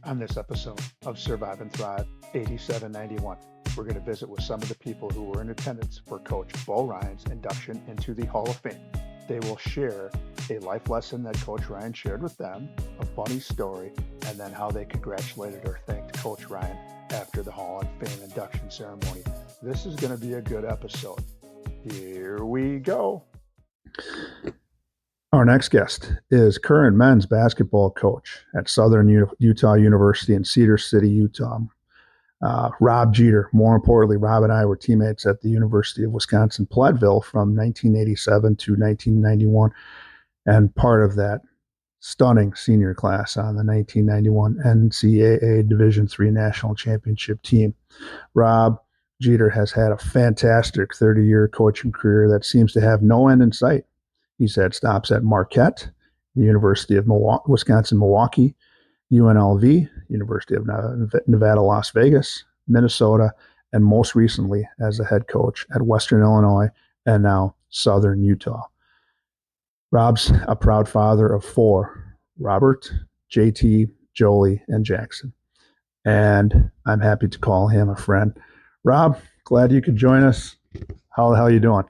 On this episode of Survive and Thrive 8791, we're going to visit with some of the people who were in attendance for Coach Bo Ryan's induction into the Hall of Fame. They will share a life lesson that Coach Ryan shared with them, a funny story, and then how they congratulated or thanked Coach Ryan after the Hall of Fame induction ceremony. This is going to be a good episode. Here we go. Our next guest is current men's basketball coach at Southern Utah University in Cedar City, Utah. Rob Jeter. More importantly, Rob and I were teammates at the University of Wisconsin-Platteville from 1987 to 1991, and part of that stunning senior class on the 1991 NCAA Division III National Championship team. Rob Jeter has had a fantastic 30-year coaching career that seems to have no end in sight. He's had stops at Marquette, the University of Wisconsin-Milwaukee, UNLV, University of Nevada, Las Vegas, Minnesota, and most recently as a head coach at Western Illinois and now Southern Utah. Rob's a proud father of four: Robert, JT, Jolie, and Jackson. And I'm happy to call him a friend. Rob, glad you could join us. How the hell are you doing?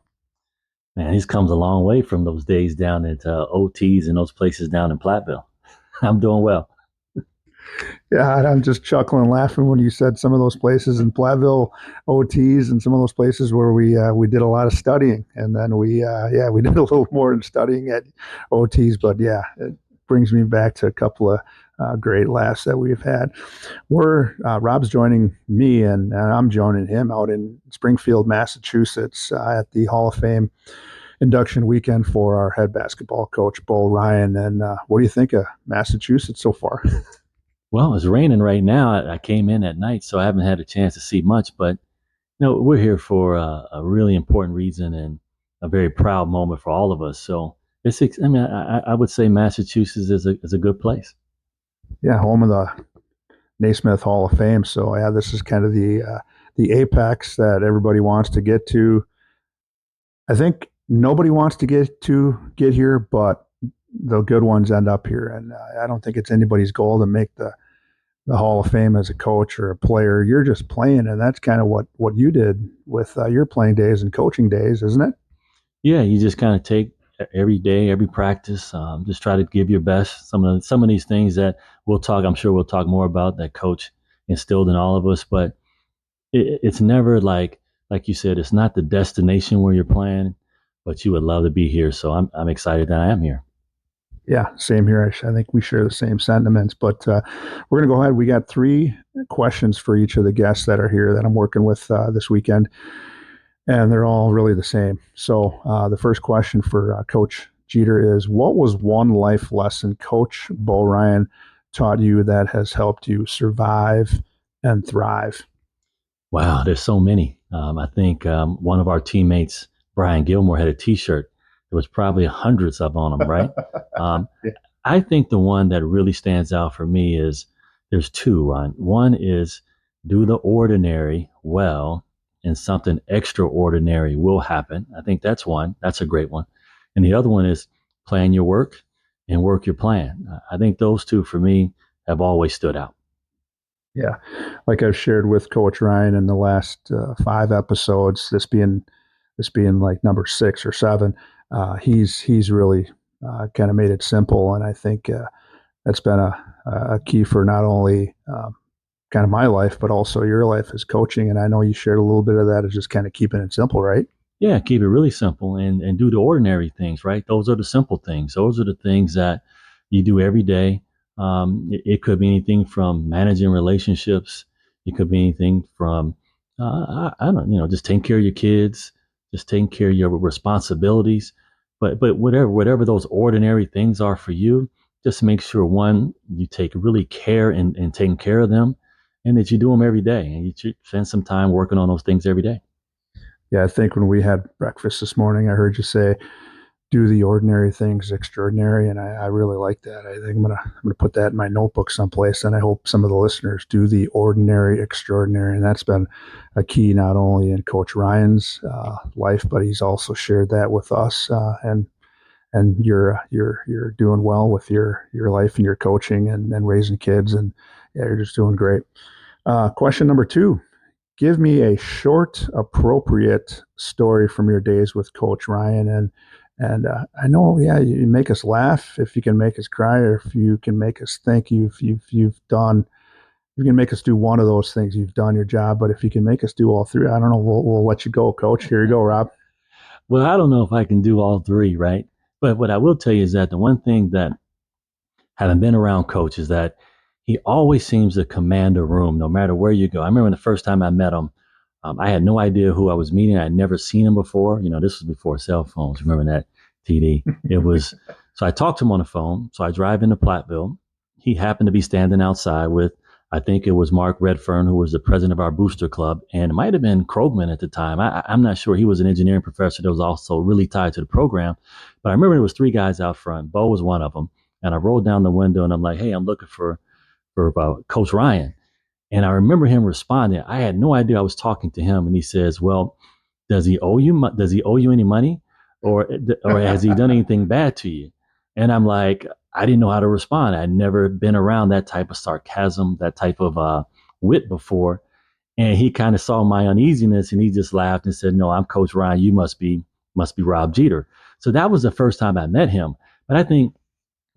Man, he's comes a long way from those days down at OTs and those places down in Platteville. I'm doing well. Yeah, I'm just chuckling and laughing when you said some of those places in Platteville, OTs, and some of those places where we did a lot of studying, and then we did a little more in studying at OTs. But yeah, it brings me back to a couple of great laughs that we've had. Rob's joining me, and I'm joining him out in Springfield, Massachusetts, at the Hall of Fame induction weekend for our head basketball coach, Bo Ryan. And what do you think of Massachusetts so far? Well, it's raining right now. I came in at night, so I haven't had a chance to see much. But we're here for a really important reason and a very proud moment for all of us. So I would say Massachusetts is a good place. Yeah, home of the Naismith Hall of Fame. So yeah, this is kind of the apex that everybody wants to get to. I think nobody wants to get here, but the good ones end up here. And I don't think it's anybody's goal to make the Hall of Fame as a coach or a player. You're just playing, and that's kind of what you did with your playing days and coaching days, isn't it? Yeah, you just kind of take every day, every practice, just try to give your best. Some of these things that I'm sure we'll talk more about, that coach instilled in all of us. But it's never like you said, it's not the destination where you're playing, but you would love to be here. So I'm excited that I am here. Yeah, same here. I think we share the same sentiments, but we're going to go ahead. We got 3 questions for each of the guests that are here that I'm working with this weekend, and they're all really the same. So the first question for Coach Jeter is, what was one life lesson Coach Bo Ryan taught you that has helped you survive and thrive? Wow, there's so many. I think one of our teammates, Brian Gilmore, had a T-shirt. There was probably hundreds of on them, right? Yeah. I think the one that really stands out for me is there's 2, Ron. One is do the ordinary well, and something extraordinary will happen. I think that's one. That's a great one. And the other one is plan your work and work your plan. I think those 2 for me have always stood out. Yeah, like I've shared with Coach Ryan in the last 5 episodes, this being like number 6 or 7. He's really kind of made it simple, and I think that's been a key for not only kind of my life, but also your life as coaching. And I know you shared a little bit of that as just kind of keeping it simple, right? Yeah, keep it really simple and do the ordinary things, right? Those are the simple things. Those are the things that you do every day. It could be anything from managing relationships. It could be anything from, I don't know, just taking care of your kids, just taking care of your responsibilities. But whatever those ordinary things are for you, just make sure, one, you take really care in taking care of them, and that you do them every day, and you spend some time working on those things every day. Yeah, I think when we had breakfast this morning, I heard you say, do the ordinary things extraordinary, and I really like that. I think I'm gonna put that in my notebook someplace, and I hope some of the listeners do the ordinary extraordinary. And that's been a key not only in Coach Ryan's life, but he's also shared that with us. And you're doing well with your life and your coaching and raising kids, and Yeah, you're just doing great. Question number two. Give me a short, appropriate story from your days with Coach Ryan. And I know, yeah, you make us laugh if you can make us cry, or if you can make us think you've done. You can make us do one of those things. You've done your job, but if you can make us do all three, I don't know. We'll let you go, Coach. Here you go, Rob. Well, I don't know if I can do all three, right? But what I will tell you is that the one thing that having been around Coach is that he always seems to command a room no matter where you go. I remember the first time I met him, I had no idea who I was meeting. I'd never seen him before. This was before cell phones. Remember that, TD? It was, so I talked to him on the phone. So I drive into Platteville. He happened to be standing outside with, I think it was Mark Redfern, who was the president of our booster club. And it might have been Krogman at the time. I'm not sure. He was an engineering professor that was also really tied to the program. But I remember there was three guys out front. Bo was one of them. And I rolled down the window and I'm like, hey, I'm looking for Coach Ryan. And I remember him responding. I had no idea I was talking to him. And he says, well, does he owe you? Does he owe you any money, or has he done anything bad to you? And I'm like, I didn't know how to respond. I'd never been around that type of sarcasm, that type of wit before. And he kind of saw my uneasiness, and he just laughed and said, "No, I'm Coach Ryan. You must be Rob Jeter." So that was the first time I met him. But I think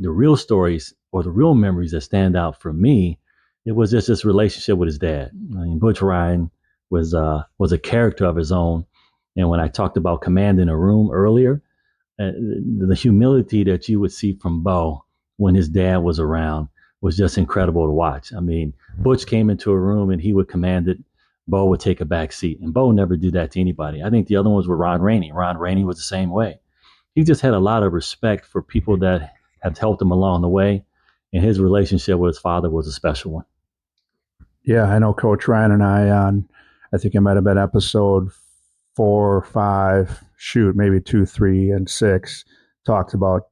the real stories or the real memories that stand out for me, it was just this relationship with his dad. I mean, Butch Ryan was a character of his own. And when I talked about commanding a room earlier, the humility that you would see from Bo when his dad was around was just incredible to watch. I mean, Butch came into a room and he would command it. Bo would take a back seat, and Bo never did that to anybody. I think the other ones were Ron Rainey. Ron Rainey was the same way. He just had a lot of respect for people that have helped him along the way, and his relationship with his father was a special one. Yeah, I know Coach Ryan and I on, I think it might have been episode 4, 5, shoot, maybe 2, 3, and 6, talked about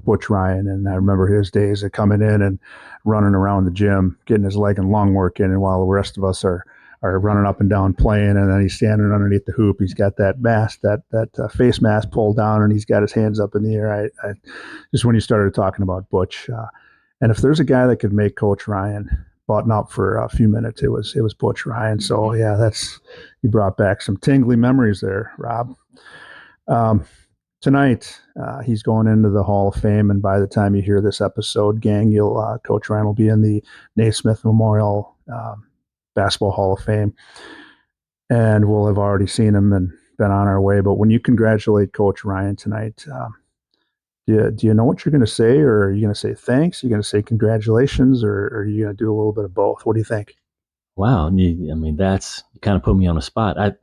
Butch Ryan. And I remember his days of coming in and running around the gym, getting his leg and lung work in, and while the rest of us are running up and down playing, and then he's standing underneath the hoop. He's got that mask, that face mask pulled down, and he's got his hands up in the air. I just when you started talking about Butch, and if there's a guy that could make Coach Ryan button up for a few minutes, it was Butch Ryan. So yeah, that's you brought back some tingly memories there, Rob. Um, Tonight, he's going into the Hall of Fame, and by the time you hear this episode, gang, you'll Coach Ryan will be in the Naismith Memorial Basketball Hall of Fame, and we'll have already seen him and been on our way. But when you congratulate Coach Ryan tonight, do you know what you're going to say, or are you going to say thanks? Are you going to say congratulations, or are you going to do a little bit of both? What do you think? Wow, I mean, that's you kind of put me on the spot. I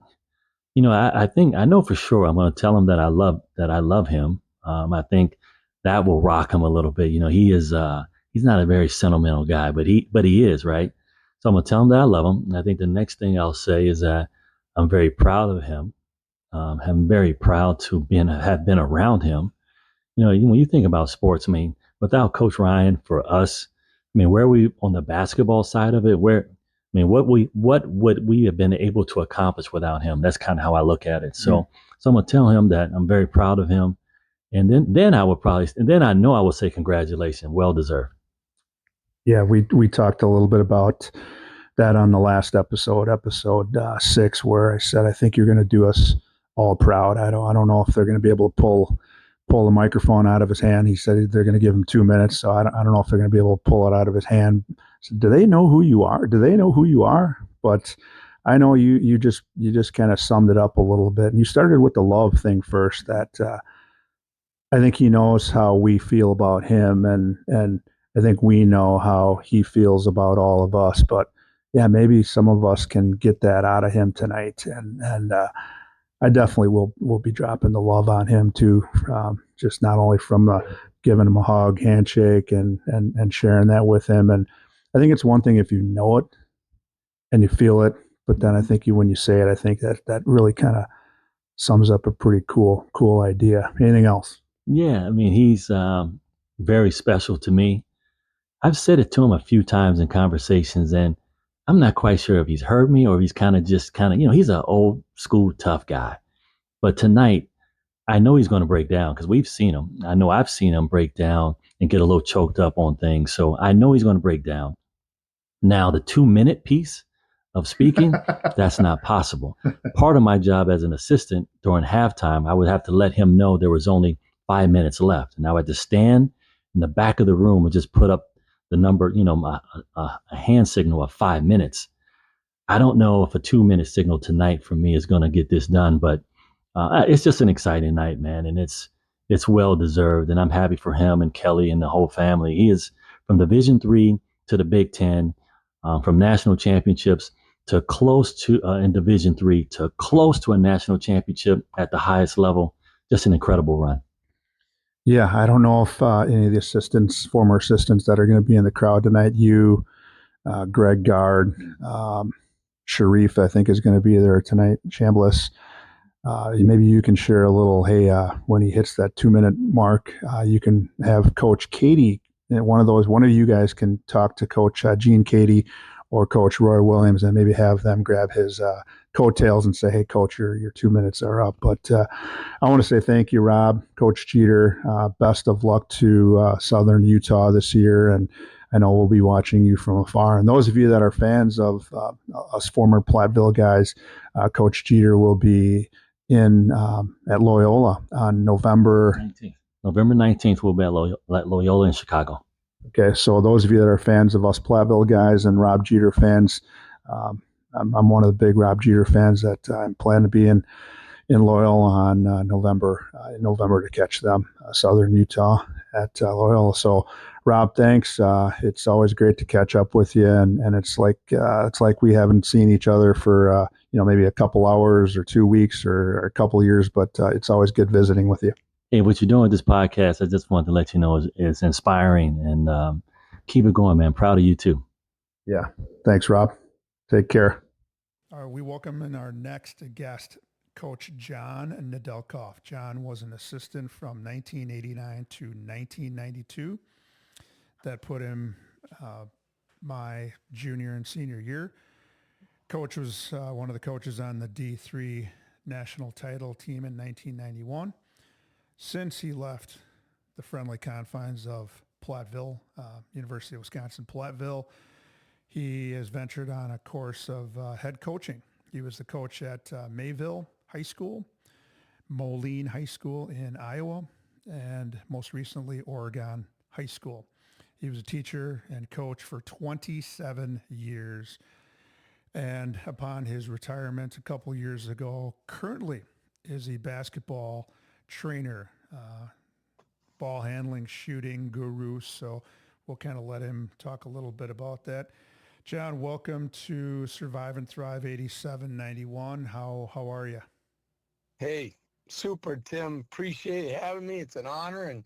think I know for sure I'm going to tell him that I love him. I think that will rock him a little bit. He's not a very sentimental guy, but he is, right. So I'm going to tell him that I love him. And I think the next thing I'll say is that I'm very proud of him. I'm very proud to have been around him. When you think about sports, I mean, without Coach Ryan for us, I mean, where are we on the basketball side of it? I mean, what would we have been able to accomplish without him? That's kind of how I look at it. So I'm gonna tell him that I'm very proud of him, and then I would probably, and then I know I will say congratulations, well deserved. Yeah, we talked a little bit about that on the last episode 6, where I said I think you're going to do us all proud. I don't know if they're going to be able to pull the microphone out of his hand. He said they're going to give him 2 minutes, so I don't know if they're going to be able to pull it out of his hand. So do they know who you are? Do they know who you are? But I know you just kind of summed it up a little bit, and you started with the love thing first. That I think he knows how we feel about him, and I think we know how he feels about all of us. But yeah, maybe some of us can get that out of him tonight, and I definitely will be dropping the love on him too. Just not only from giving him a hug, handshake, and sharing that with him. And I think it's one thing if you know it and you feel it, but then I think when you say it, I think that really kind of sums up a pretty cool idea. Anything else? Yeah, I mean, he's very special to me. I've said it to him a few times in conversations, and I'm not quite sure if he's heard me or if he's kind of, he's an old school tough guy. But tonight, I know he's going to break down because we've seen him. I know I've seen him break down and get a little choked up on things. So I know he's going to break down. Now, the 2 minute piece of speaking, that's not possible. Part of my job as an assistant during halftime, I would have to let him know there was only 5 minutes left. And I would have to stand in the back of the room and just put up the number, a hand signal of 5 minutes. I don't know if a 2 minute signal tonight for me is going to get this done, but it's just an exciting night, man, and it's well deserved, and I'm happy for him and Kelly and the whole family. He is from Division 3 to the Big Ten, from national championships to close to in Division 3 to close to a national championship at the highest level. Just an incredible run. Yeah, I don't know if any of the assistants, former assistants that are going to be in the crowd tonight, Greg Gard, Sharif, I think is going to be there tonight, Chambliss. Maybe you can share a little, hey, when he hits that 2 minute mark, you can have Coach Katie, one of you guys can talk to Coach Gene Katie or Coach Roy Williams and maybe have them grab his coattails and say, hey, Coach, your 2 minutes are up. But I want to say thank you, Rob, Coach Jeter. Best of luck to Southern Utah this year. And I know we'll be watching you from afar. And those of you that are fans of us former Platteville guys, Coach Jeter will be in at Loyola on November 19th. November 19th, we'll be at Loyola in Chicago. Okay, so those of you that are fans of us Platteville guys and Rob Jeter fans, I'm one of the big Rob Jeter fans that I'm planning to be in Loyola on November to catch them, Southern Utah at Loyola. So, Rob, thanks. It's always great to catch up with you, and it's like we haven't seen each other for maybe a couple hours or 2 weeks or a couple years, but it's always good visiting with you. Hey, what you're doing with this podcast, I just wanted to let you know is inspiring, and keep it going, man. Proud of you too. Yeah, thanks, Rob. Take care. We welcome in our next guest, Coach John Nedelkoff. John was an assistant from 1989 to 1992. That put him my junior and senior year. Coach was one of the coaches on the D3 national title team in 1991. Since he left the friendly confines of Platteville, University of Wisconsin-Platteville, he has ventured on a course of head coaching. He was the coach at Mayville High School, Moline High School in Iowa, and most recently Oregon High School. He was a teacher and coach for 27 years. And upon his retirement a couple years ago, currently is a basketball trainer, ball handling, shooting guru. So we'll kind of let him talk a little bit about that. John, welcome to Survive and Thrive 8791. How are you? Hey, super, Tim. Appreciate having me. It's an honor, and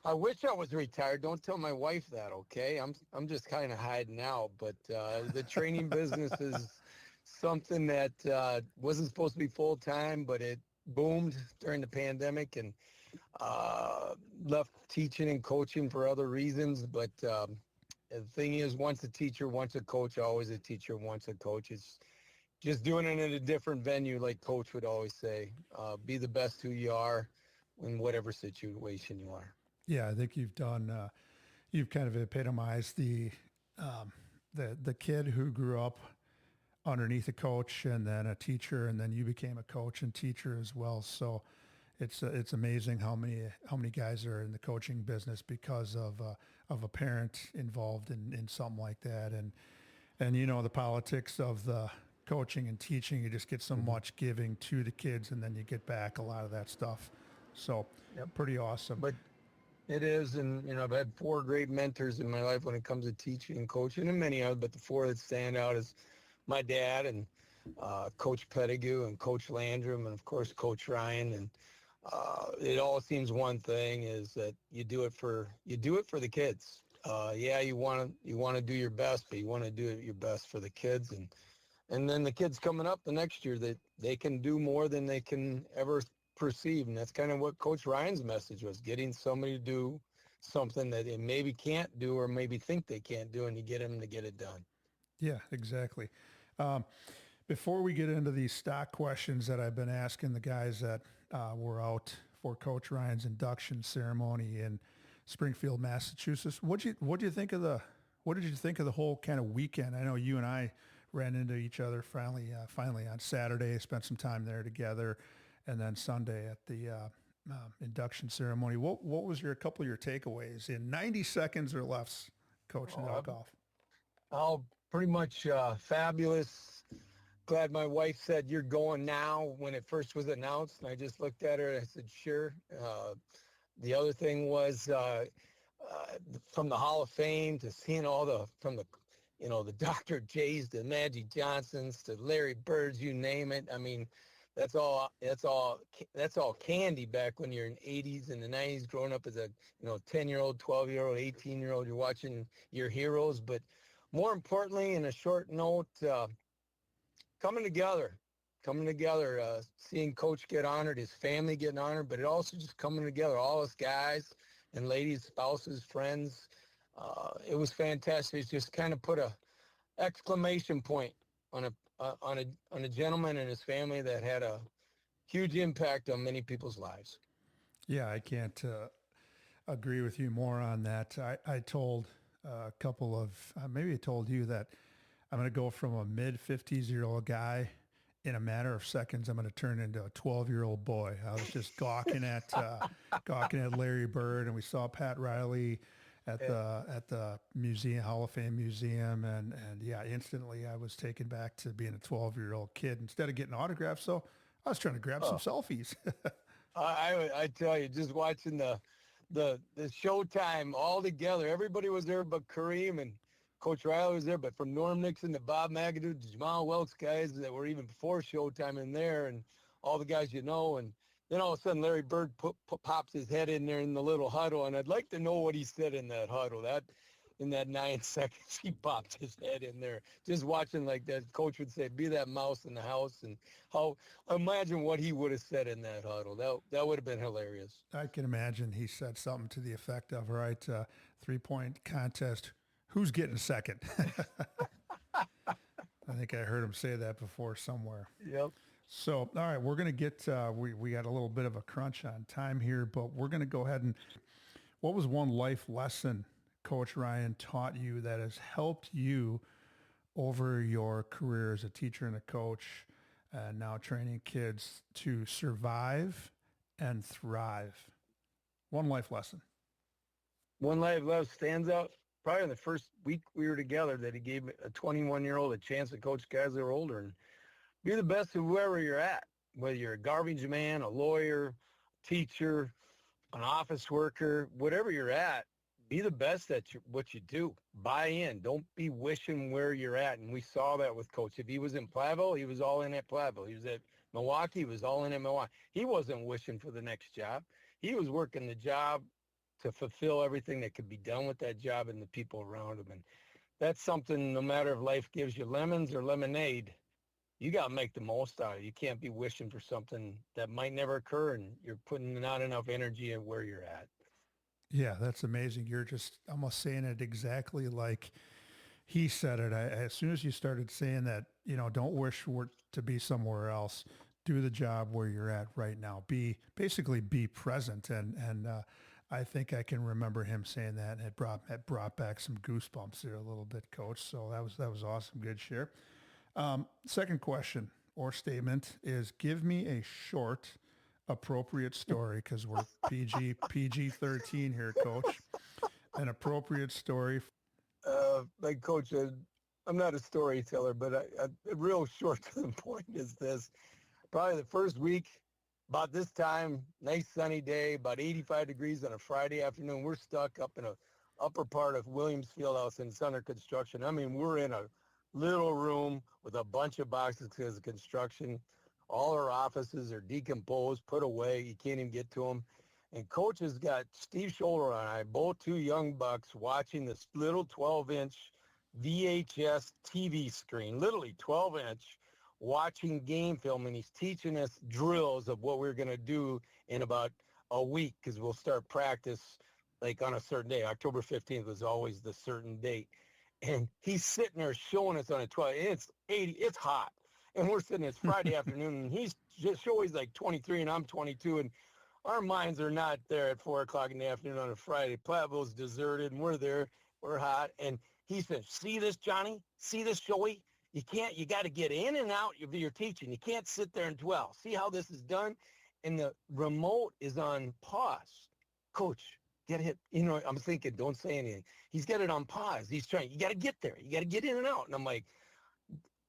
I wish I was retired. Don't tell my wife that, okay? I'm just kind of hiding out, but the training business is something that wasn't supposed to be full time, but it boomed during the pandemic, and left teaching and coaching for other reasons. But the thing is, once a teacher, once a coach, always a teacher, once a coach. It's just doing it in a different venue, like Coach would always say. Be the best who you are in whatever situation you are. Yeah, I think you've kind of epitomized the kid who grew up underneath a coach and then a teacher, and then you became a coach and teacher as well. So it's amazing how many guys are in the coaching business because of a parent involved in something like that, and the politics of the coaching and teaching. You just get so much giving to the kids, and then you get back a lot of that stuff. So, Yep. pretty awesome. But it is, and I've had four great mentors in my life when it comes to teaching and coaching, and many others. But the four that stand out is my dad and Coach Pettigrew and Coach Landrum, and of course Coach Ryan. And it all seems one thing is that you do it for the kids. Yeah, you want to do your best, but you want to do it your best for the kids, and then the kids coming up the next year that they can do more than they can ever perceive. And that's kind of what Coach Ryan's message was, getting somebody to do something that they maybe can't do or maybe think they can't do, and you get them to get it done. Yeah, exactly. Um, Before we get into these stock questions that I've been asking the guys that were out for Coach Ryan's induction ceremony in Springfield, Massachusetts, what'd you think of the what did you think of the whole kind of weekend? I know you and I ran into each other finally on Saturday, spent some time there together, and then Sunday at the induction ceremony. What was a couple of your takeaways in 90 seconds or less, Coach, to knock off? Oh, pretty much fabulous. Glad my wife said you're going now when it first was announced, and I just looked at her and I said sure. The other thing was from the Hall of Fame to seeing all the Dr. J's, the Magic Johnsons, to Larry Birds, you name it. I mean, that's all candy back when you're in the 80s and the 90s, growing up as a 10-year-old, 12-year-old, 18-year-old. You're watching your heroes, but more importantly, in a short note, coming together, seeing Coach get honored, his family getting honored, but it also just coming together, all us guys and ladies, spouses, friends. It was fantastic. It just kind of put a exclamation point on a gentleman and his family that had a huge impact on many people's lives. Yeah, I can't agree with you more on that. I told a couple of, maybe I told you that I'm going to go from a mid-50s-year-old guy in a matter of seconds. I'm going to turn into a 12-year-old boy. I was just gawking at Larry Bird, and we saw Pat Riley at the museum, Hall of Fame museum, and yeah, instantly I was taken back to being a 12-year-old kid instead of getting autographs. So I was trying to grab some selfies. I tell you, just watching the Showtime all together, everybody was there but Kareem, and Coach Riley was there, but from Norm Nixon to Bob McAdoo to Jamal Welch, guys that were even before Showtime in there, and all the guys and then all of a sudden Larry Bird pops his head in there in the little huddle, and I'd like to know what he said in that huddle. In that 9 seconds, he popped his head in there. Just watching like that, Coach would say, be that mouse in the house, and imagine what he would have said in that huddle. That would have been hilarious. I can imagine he said something to the effect of, right, 3-point contest, who's getting second? I think I heard him say that before somewhere. Yep. So, all right, we're going to get, we got a little bit of a crunch on time here, but we're going to go ahead and, what was one life lesson Coach Ryan taught you that has helped you over your career as a teacher and a coach, and now training kids to survive and thrive? One life lesson. One life lesson stands out. Probably in the first week we were together, that he gave a 21-year-old a chance to coach guys that are older, and be the best of whoever you're at, whether you're a garbage man, a lawyer, teacher, an office worker, whatever you're at, be the best at what you do. Buy in. Don't be wishing where you're at. And we saw that with Coach. If he was in Platteville, he was all in at Platteville. He was at Milwaukee, he was all in at Milwaukee. He wasn't wishing for the next job. He was working the job to fulfill everything that could be done with that job and the people around him. And that's something, no matter if life gives you lemons or lemonade, you got to make the most out of it. You can't be wishing for something that might never occur, and you're putting not enough energy in where you're at. Yeah, that's amazing. You're just almost saying it exactly like he said it. As soon as you started saying that, don't wish for it to be somewhere else. Do the job where you're at right now. Basically be present. And I think I can remember him saying that, and it brought back some goosebumps there a little bit, Coach. So that was awesome. Good share. Second question or statement is, give me a short, appropriate story, because we're PG-13 here, Coach. An appropriate story. Like Coach, I'm not a storyteller, but a real short to the point is this. Probably the first week, about this time, nice sunny day, about 85 degrees on a Friday afternoon. We're stuck up in a upper part of Williams Fieldhouse and it's under construction. I mean, we're in a little room with a bunch of boxes because of construction. All our offices are decomposed, put away. You can't even get to them. And Coach has got Steve Scholler and I, both two young bucks, watching this little 12-inch VHS TV screen, literally 12-inch, watching game film, and he's teaching us drills of what we're going to do in about a week, because we'll start practice like on a certain day. October 15th was always the certain date. And he's sitting there showing us on a 12. It's 80. It's hot. And we're sitting, it's Friday afternoon, and he's like 23 and I'm 22. And our minds are not there at 4 o'clock in the afternoon on a Friday. Platteville's deserted, and we're there. We're hot. And He said, see this, Johnny? See this, Joey? You got to get in and out of your teaching. You can't sit there and dwell. See how this is done? And the remote is on pause. Coach, get hit. I'm thinking, don't say anything. He's got it on pause. He's trying, you got to get there. You got to get in and out. And I'm like,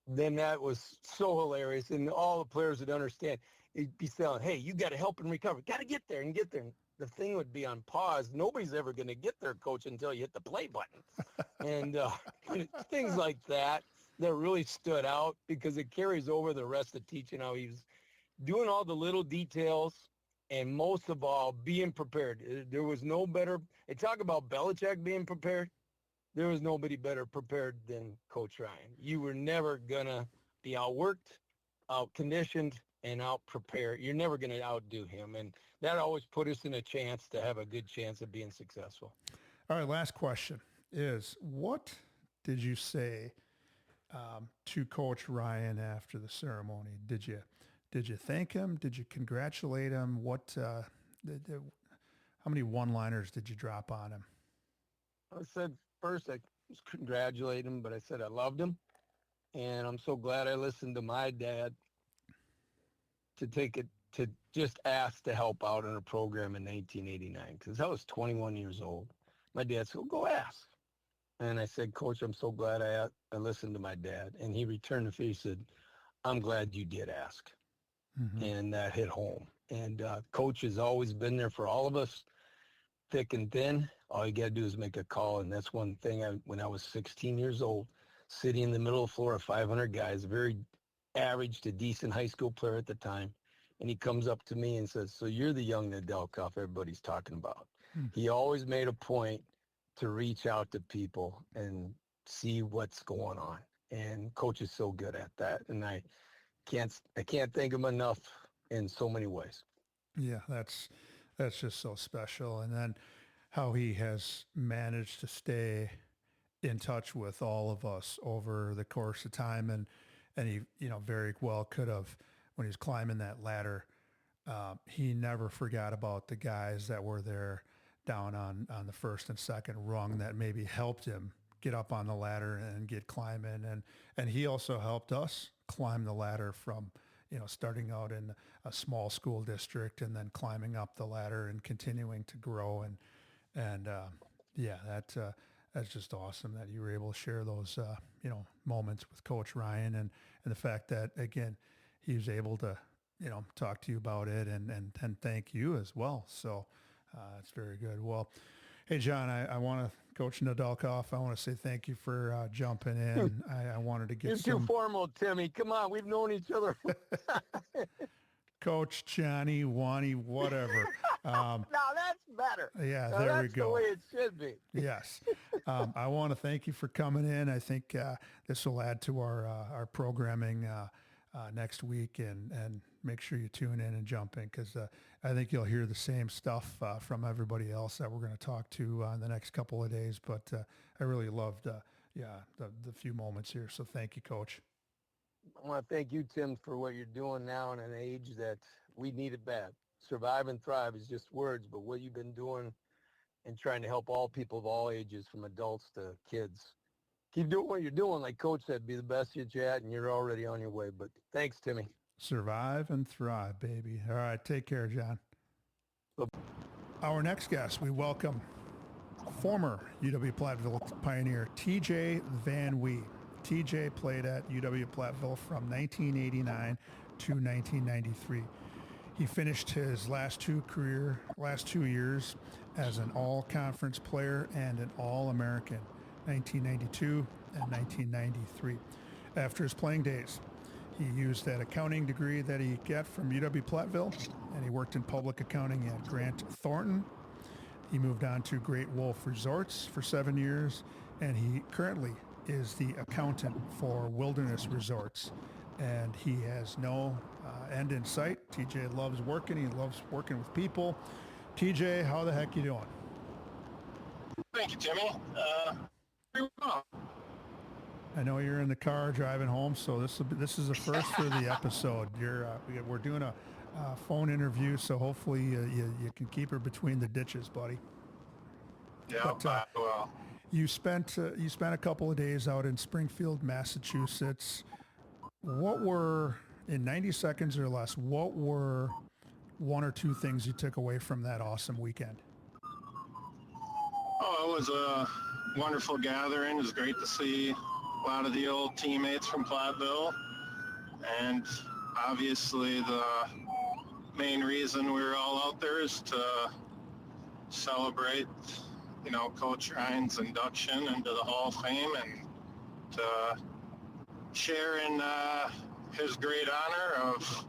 then that was so hilarious. And all the players would understand. He'd be saying, hey, you got to help and recover. Got to get there and get there. And the thing would be on pause. Nobody's ever going to get there, coach, until you hit the play button. And things like that really stood out because it carries over the rest of teaching, how he was doing all the little details and most of all, being prepared. There was no better. They talk about Belichick being prepared. There was nobody better prepared than Coach Ryan. You were never going to be outworked, out-conditioned, and out-prepared. You're never going to outdo him. And that always put us in a chance to have a good chance of being successful. All right, last question is, what did you say to Coach Ryan after the ceremony? Did you thank him? Did you congratulate him? How many one-liners did you drop on him? I said, first, I was congratulate him, but I said I loved him. And I'm so glad I listened to my dad to just ask to help out in a program in 1989, because I was 21 years old. My dad said, well, go ask. And I said, Coach, I'm so glad I listened to my dad. And he returned the favor. He said, I'm glad you did ask. Mm-hmm. And that hit home. And Coach has always been there for all of us, thick and thin. All you got to do is make a call. And that's one thing when I was 16 years old, sitting in the middle of the floor of 500 guys, very average to decent high school player at the time. And he comes up to me and says, so you're the young Nedeljkov everybody's talking about. Mm-hmm. He always made a point to reach out to people and see what's going on. And Coach is so good at that. And I can't thank him enough in so many ways. Yeah, that's just so special. And then how he has managed to stay in touch with all of us over the course of time. And he, very well could have, when he was climbing that ladder, he never forgot about the guys that were there down on the first and second rung that maybe helped him get up on the ladder and get climbing. And he also helped us climb the ladder from, starting out in a small school district and then climbing up the ladder and continuing to grow. That's just awesome that you were able to share those, moments with Coach Ryan and the fact that, again, he was able to, talk to you about it and thank you as well. So it's very good. Well, hey, John, I want to, Coach Nedeljkov, I want to say thank you for jumping in. I wanted to get You're too formal, Timmy. Come on, we've known each other. Coach, Johnny, Wani, whatever. Now that's better. Yeah, now there we go. That's the way it should be. Yes. I want to thank you for coming in. I think this will add to our programming next week, and make sure you tune in and jump in, because I think you'll hear the same stuff from everybody else that we're going to talk to in the next couple of days. But I really loved the few moments here. So thank you, Coach. I want to thank you, Tim, for what you're doing now in an age that we need it bad. Survive and thrive is just words, but what you've been doing and trying to help all people of all ages, from adults to kids, keep doing what you're doing. Like Coach said, be the best you're at, and you're already on your way. But thanks, Timmy. Survive and thrive, baby. All right, take care, John. Our next guest, we welcome former UW-Platteville Pioneer TJ Van Wee. TJ played at UW-Platteville from 1989 to 1993. He finished his last two years as an all-conference player and an All-American, 1992 and 1993. After his playing days, he used that accounting degree that he got from UW-Platteville, and he worked in public accounting at Grant Thornton. He moved on to Great Wolf Resorts for 7 years, and he currently is the accountant for Wilderness Resorts, and he has no end in sight. TJ loves working. He loves working with people. TJ, how the heck you doing? Thank you, Timmy. Pretty well. I know you're in the car driving home, so this is a first for the episode. We're doing a phone interview, so hopefully you can keep her between the ditches, buddy. Yeah, But well, you spent a couple of days out in Springfield, Massachusetts. What were, in 90 seconds or less, what were one or two things you took away from that awesome weekend? oh, it was a wonderful gathering. It was great to see a lot of the old teammates from Platteville. And obviously the main reason we were all out there is to celebrate, Coach Ryan's induction into the Hall of Fame and to share in his great honor of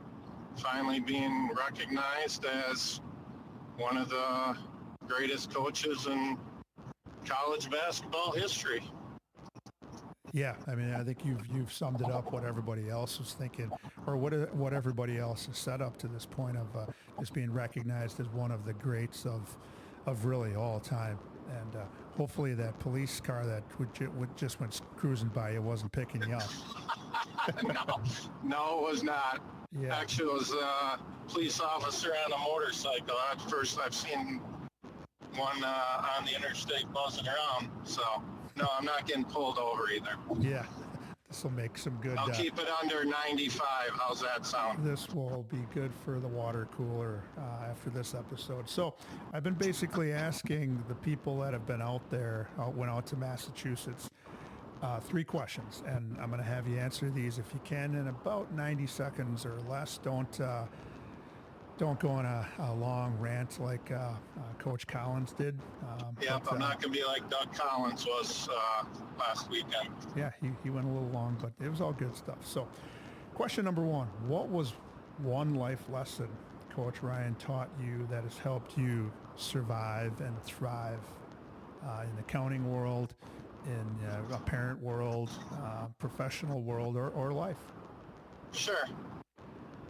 finally being recognized as one of the greatest coaches in college basketball history. Yeah, I mean, I think you've summed it up. What everybody else was thinking, or what everybody else has set up to this point of just being recognized as one of the greats of really all time. And hopefully that police car that just went cruising by you wasn't picking you up. No, it was not. Yeah. Actually, it was a police officer on a motorcycle. That's the first I've seen one on the interstate buzzing around. So, no, I'm not getting pulled over either. Yeah, this will make some good. I'll keep it under 95. How's that sound? This will be good for the water cooler after this episode. So I've been basically asking the people that have been out there, went out to Massachusetts, 3 questions, and I'm going to have you answer these if you can in about 90 seconds or less. Don't go on a long rant like Coach Collins did. Yep, I'm not going to be like Doug Collins was last weekend. Yeah, he went a little long, but it was all good stuff. So question number 1, what was one life lesson Coach Ryan taught you that has helped you survive and thrive in the accounting world, in a parent world, professional world, or life? Sure.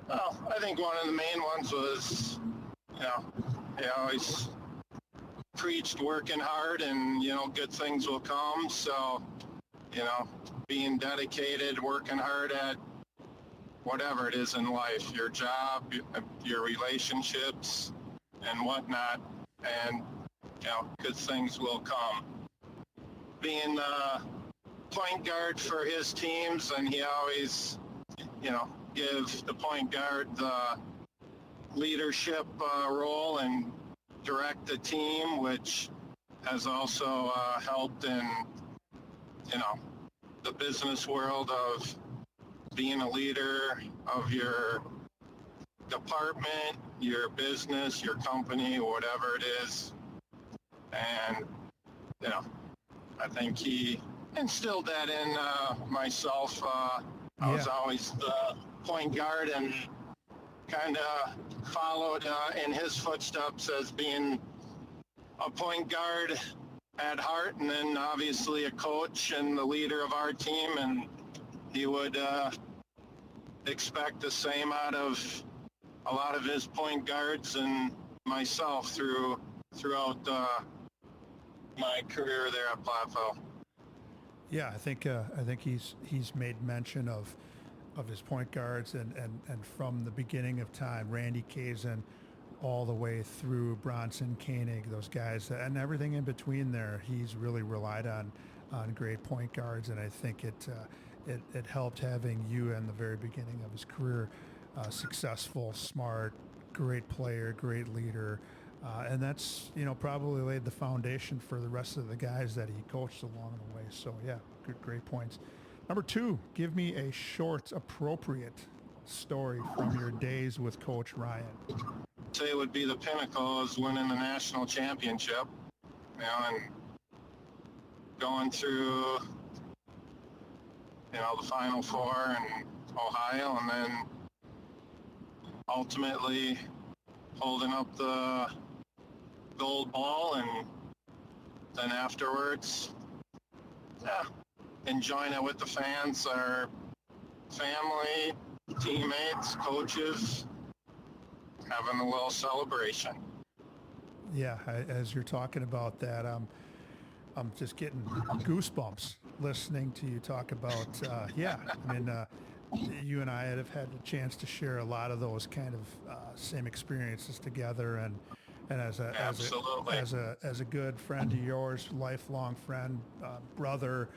Well, I think one of the main ones was, he always preached working hard and, good things will come. So, being dedicated, working hard at whatever it is in life, your job, your relationships and whatnot, and, good things will come. Being the point guard for his teams, and he always, give the point guard the leadership role and direct the team, which has also helped in, the business world of being a leader of your department, your business, your company, whatever it is. And, I think he instilled that in myself. I was always the point guard and kind of followed in his footsteps as being a point guard at heart, and then obviously a coach and the leader of our team. And he would expect the same out of a lot of his point guards and myself throughout my career there at Platteville. Yeah, I think he's made mention of his point guards and from the beginning of time, Randy Kazan, all the way through Bronson Koenig, those guys, and everything in between there. He's really relied on great point guards, and I think it helped having you in the very beginning of his career, successful, smart, great player, great leader. And that's, probably laid the foundation for the rest of the guys that he coached along the way. So, yeah, great points. Number 2, give me a short, appropriate story from your days with Coach Ryan. I'd say it would be the pinnacle is winning the national championship, and going through, the Final Four in Ohio, and then ultimately holding up the gold ball, and then afterwards, enjoying it with the fans, our family, teammates, coaches, having a little celebration. Yeah, as you're talking about that, I'm just getting goosebumps listening to you talk about, you and I have had a chance to share a lot of those kind of same experiences together, and And as a Absolutely. as a good friend of yours, lifelong friend, brother,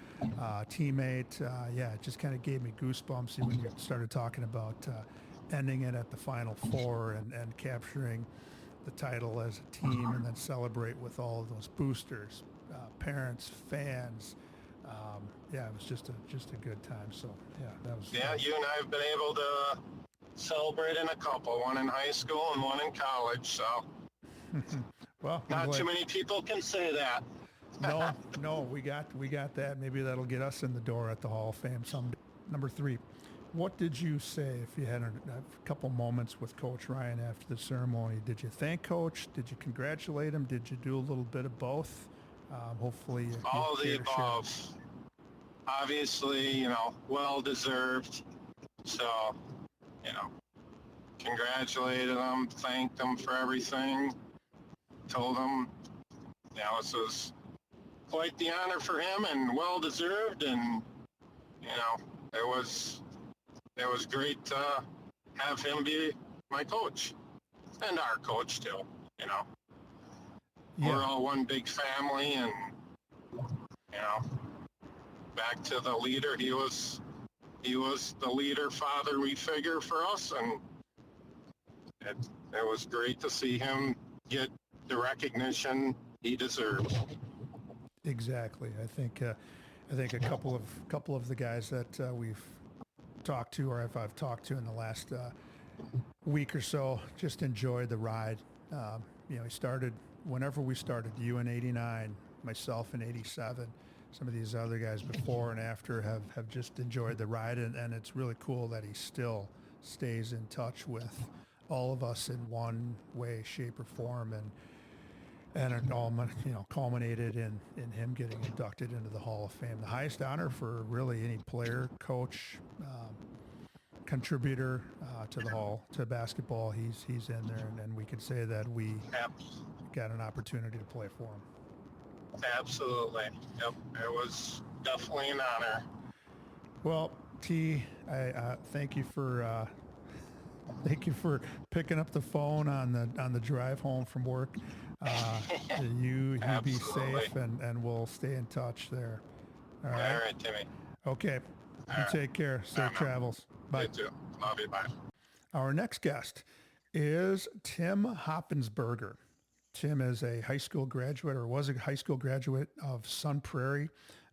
teammate, yeah, it just kind of gave me goosebumps when you started talking about ending it at the Final Four and capturing the title as a team, and then celebrate with all of those boosters, parents, fans. Yeah, it was just a good time. So yeah, that was. Yeah, you and I have been able to celebrate in a couple, one in high school and one in college. So Well, not too many people can say that. no, we got that. Maybe that'll get us in the door at the Hall of Fame someday. Number 3, what did you say if you had a couple moments with Coach Ryan after the ceremony? Did you thank Coach? Did you congratulate him? Did you do a little bit of both? Hopefully, All of the above. Obviously, well deserved. So, congratulated him, thanked him for everything, told him, this was quite the honor for him and well deserved, and it was great to have him be my coach and our coach too. Yeah. We're all one big family, and back to the leader. He was the leader, fatherly figure for us, and it was great to see him get the recognition he deserved. Exactly. I think a couple of the guys that we've talked to, or I've talked to in the last week or so, just enjoyed the ride. He started whenever we started. You in '89, myself in '87. Some of these other guys before and after have just enjoyed the ride, and it's really cool that he still stays in touch with all of us in one way, shape, or form, and it all culminated in him getting inducted into the Hall of Fame, the highest honor for really any player, coach, contributor to the Hall, to basketball. He's in there, and we could say that we got an opportunity to play for him. Absolutely. Yep. It was definitely an honor. Well, T, I thank you for picking up the phone on the drive home from work. You be safe, and we'll stay in touch there. All right. All right, Timmy. Okay. You take care. Safe travels. Bye. You too. Love you. Bye. Our next guest is Tim Hoppensberger. Tim is a high school graduate, or was a high school graduate of Sun Prairie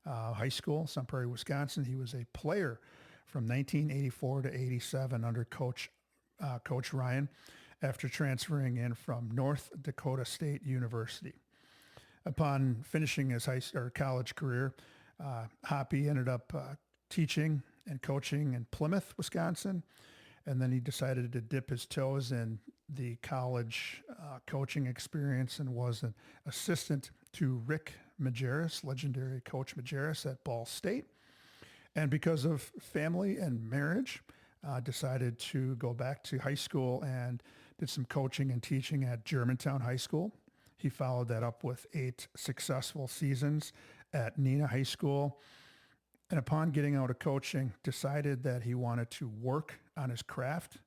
High School, Sun Prairie, Wisconsin. He was a player from 1984 to 87 under Coach Ryan, after transferring in from North Dakota State University. Upon finishing his college career, Hoppy ended up teaching and coaching in Plymouth, Wisconsin, and then he decided to dip his toes in the college coaching experience and was an assistant to Rick Majerus, legendary Coach Majerus at Ball State. And because of family and marriage, decided to go back to high school and did some coaching and teaching at Germantown High School. He followed that up with 8 successful seasons at Neenah High School. And upon getting out of coaching, decided that he wanted to work on his craft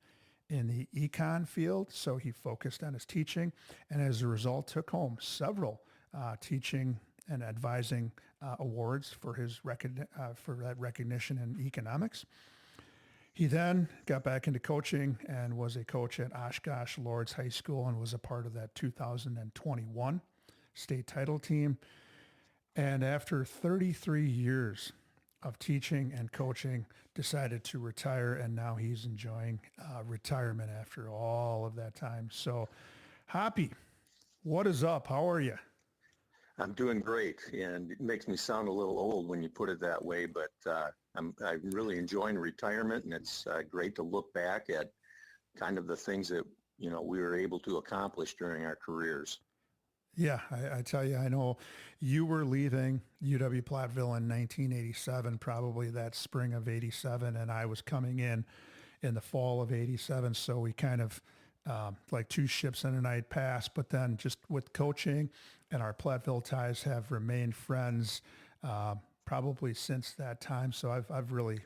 in the econ field. So he focused on his teaching, and as a result took home several teaching and advising awards for his for that recognition in economics. He then got back into coaching and was a coach at Oshkosh Lords High School and was a part of that 2021 state title team. And after 33 years of teaching and coaching, decided to retire, and now he's enjoying retirement after all of that time. So, Hoppy, what is up? How are you? I'm doing great, and it makes me sound a little old when you put it that way, but I'm really enjoying retirement, and it's great to look back at kind of the things that, we were able to accomplish during our careers. Yeah, I tell you, I know you were leaving UW-Platteville in 1987, probably that spring of 87, and I was coming in the fall of 87, so we kind of like two ships in a night passed, but then just with coaching and our Platteville ties have remained friends probably since that time. So I've really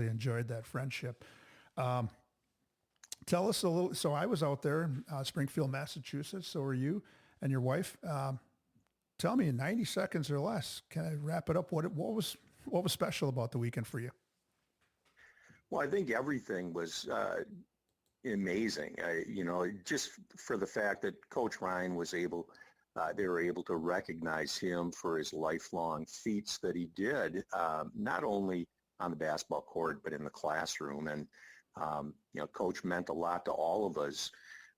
enjoyed that friendship. Tell us a little. So I was out there, Springfield, Massachusetts. So are you and your wife. Tell me in 90 seconds or less, can I wrap it up? What was special about the weekend for you? Well, I think everything was amazing. Just for the fact that Coach Ryan was able, they were able to recognize him for his lifelong feats that he did, not only on the basketball court, but in the classroom. And, Coach meant a lot to all of us.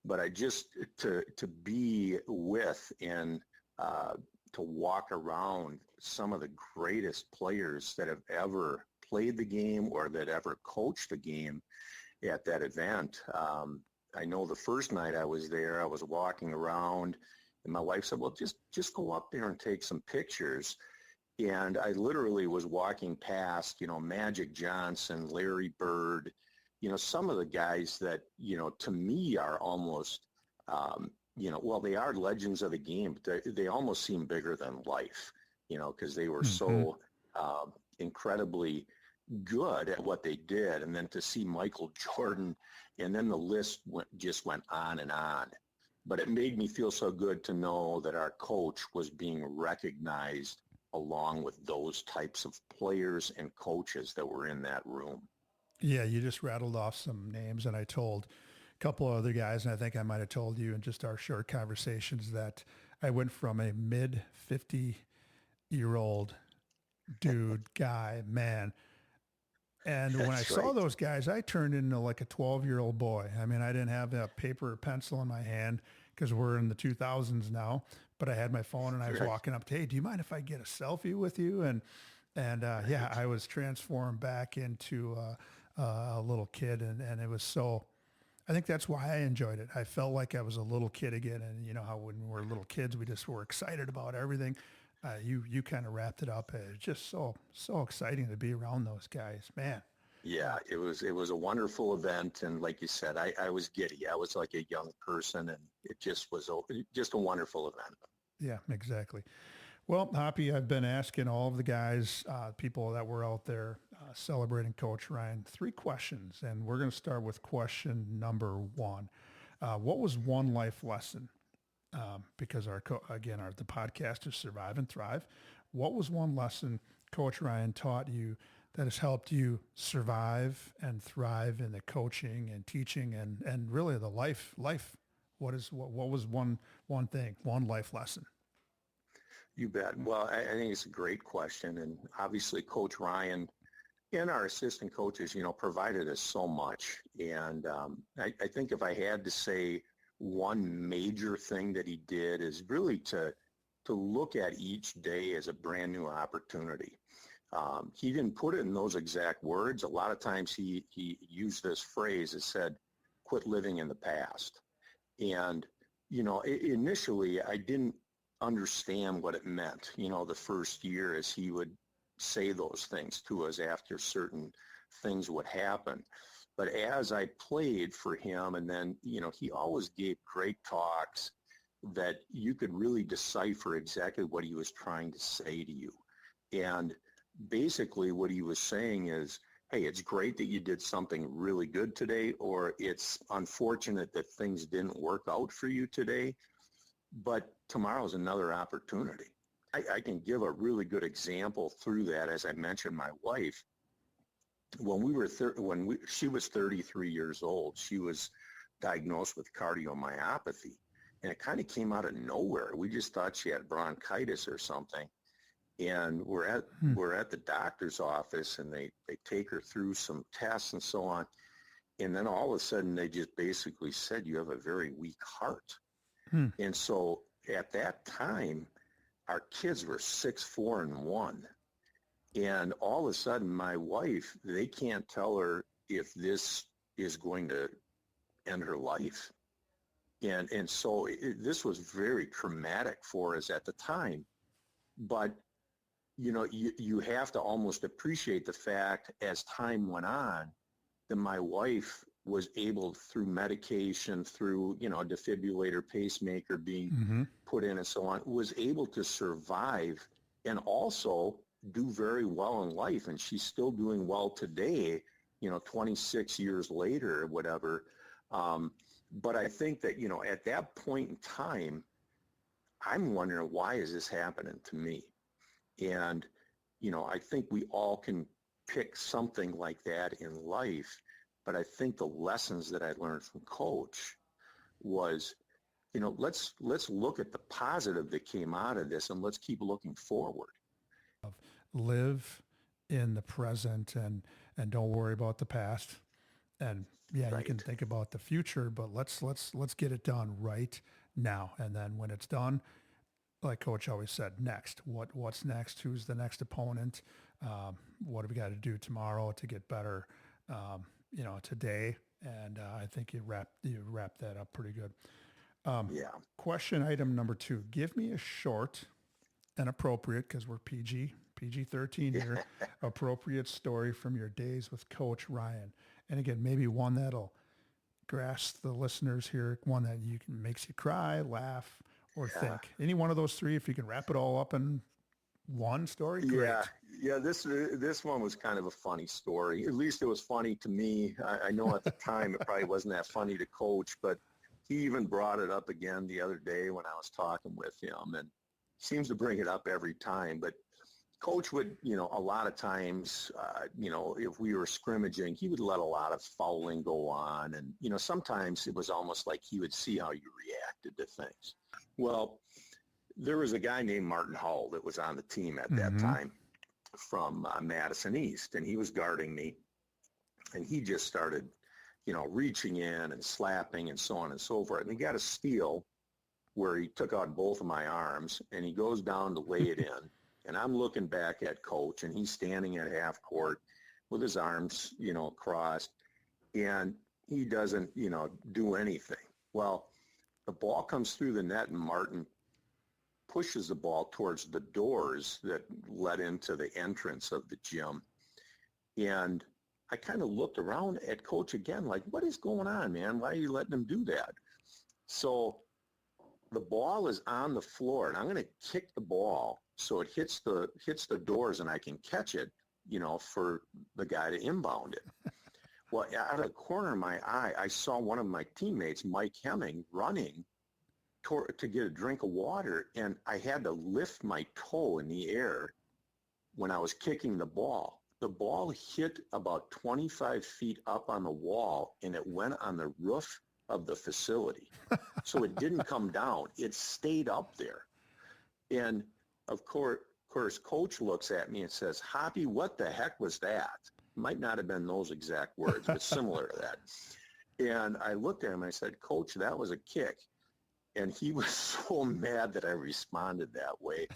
But to be with and to walk around some of the greatest players that have ever played the game or that ever coached the game at that event. I know the first night I was there, I was walking around and my wife said, well, just go up there and take some pictures. And I literally was walking past, Magic Johnson, Larry Bird, some of the guys that, to me are almost, well, they are legends of the game, but they almost seem bigger than life, because they were so incredibly good at what they did. And then to see Michael Jordan, and then the list just went on and on. But it made me feel so good to know that our coach was being recognized along with those types of players and coaches that were in that room. Yeah, you just rattled off some names, and I told a couple of other guys, and I think I might have told you in just our short conversations that I went from a mid 50-year-old dude, guy, man. And when I saw those guys, I turned into like a 12-year-old boy. I mean, I didn't have that paper or pencil in my hand because we're in the 2000s now, but I had my phone and I was walking up to, hey, do you mind if I get a selfie with you? And yeah, I was transformed back into a little kid. And it was so, I think that's why I enjoyed it. I felt like I was a little kid again. And you know how when we're little kids, we just were excited about everything. You kind of wrapped it up. It's just so exciting to be around those guys, man. Yeah, it was a wonderful event. And like you said, I was giddy. I was like a young person, and it just was just a wonderful event. Yeah, exactly. Well, Hoppy, I've been asking all of the guys, people that were out there celebrating Coach Ryan, 3 questions. And we're going to start with question number 1. What was one life lesson? Because the podcast is Survive and Thrive. What was one lesson Coach Ryan taught you that has helped you survive and thrive in the coaching and teaching and really the life? What was one thing, one life lesson? You bet. Well, I think it's a great question. And obviously Coach Ryan and our assistant coaches, provided us so much. And I think if I had to say one major thing that he did is really to look at each day as a brand new opportunity. He didn't put it in those exact words. A lot of times he used this phrase that said, quit living in the past. And, initially I didn't understand what it meant, the first year as he would say those things to us after certain things would happen. But as I played for him, and then, he always gave great talks that you could really decipher exactly what he was trying to say to you. And basically what he was saying is, hey, it's great that you did something really good today, or it's unfortunate that things didn't work out for you today, but tomorrow's another opportunity. I can give a really good example through that. As I mentioned, my wife, when she was 33 years old, she was diagnosed with cardiomyopathy, and it kind of came out of nowhere. We just thought she had bronchitis or something. And we're at the doctor's office, and they take her through some tests and so on. And then all of a sudden they just basically said, you have a very weak heart. And so at that time, our kids were 6, 4, and 1. And all of a sudden my wife, they can't tell her if this is going to end her life. And so this was very traumatic for us at the time. But you have to almost appreciate the fact as time went on that my wife was able, through medication, through, a defibrillator, pacemaker being put in and so on, was able to survive and also do very well in life. And she's still doing well today, 26 years later or whatever. But I think that, at that point in time, I'm wondering, why is this happening to me? And, I think we all can pick something like that in life. But I think the lessons that I learned from Coach was, let's look at the positive that came out of this, and let's keep looking forward. Live in the present and don't worry about the past. And yeah, Right. you can think about the future, but let's get it done right now. And then when it's done, like Coach always said, next. What's next? Who's the next opponent? What do we got to do tomorrow to get better? Today. And I think you wrap that up pretty good. Yeah. Question item number 2. Give me a short and appropriate, because we're PG-13 here, appropriate story from your days with Coach Ryan. And again, maybe one that'll grasp the listeners here, one that makes you cry, laugh, or think. Any one of those 3, if you can wrap it all up in one story, great. Yeah. This one was kind of a funny story. At least it was funny to me. I know at the time it probably wasn't that funny to Coach, but he even brought it up again the other day when I was talking with him, and seems to bring it up every time. But Coach would, a lot of times, if we were scrimmaging, he would let a lot of fouling go on. And, sometimes it was almost like he would see how you reacted to things. Well, there was a guy named Martin Hall that was on the team at that time from Madison East, and he was guarding me. And he just started, reaching in and slapping and so on and so forth. And he got a steal where he took out both of my arms, and he goes down to lay it in. And I'm looking back at Coach, and he's standing at half court with his arms, crossed, and he doesn't, do anything. Well, the ball comes through the net, and Martin pushes the ball towards the doors that led into the entrance of the gym. And I kind of looked around at Coach again, like, what is going on, man? Why are you letting him do that? So the ball is on the floor, and I'm going to kick the ball so it hits the doors and I can catch it, for the guy to inbound it. Well, out of the corner of my eye, I saw one of my teammates, Mike Hemming, running to get a drink of water, and I had to lift my toe in the air when I was kicking the ball. The ball hit about 25 feet up on the wall, and it went on the roof of the facility. So it didn't come down. It stayed up there. And of course, Coach looks at me and says, "Hoppy, what the heck was that?" Might not have been those exact words, but similar to that. And I looked at him and I said, "Coach, that was a kick." And he was so mad that I responded that way.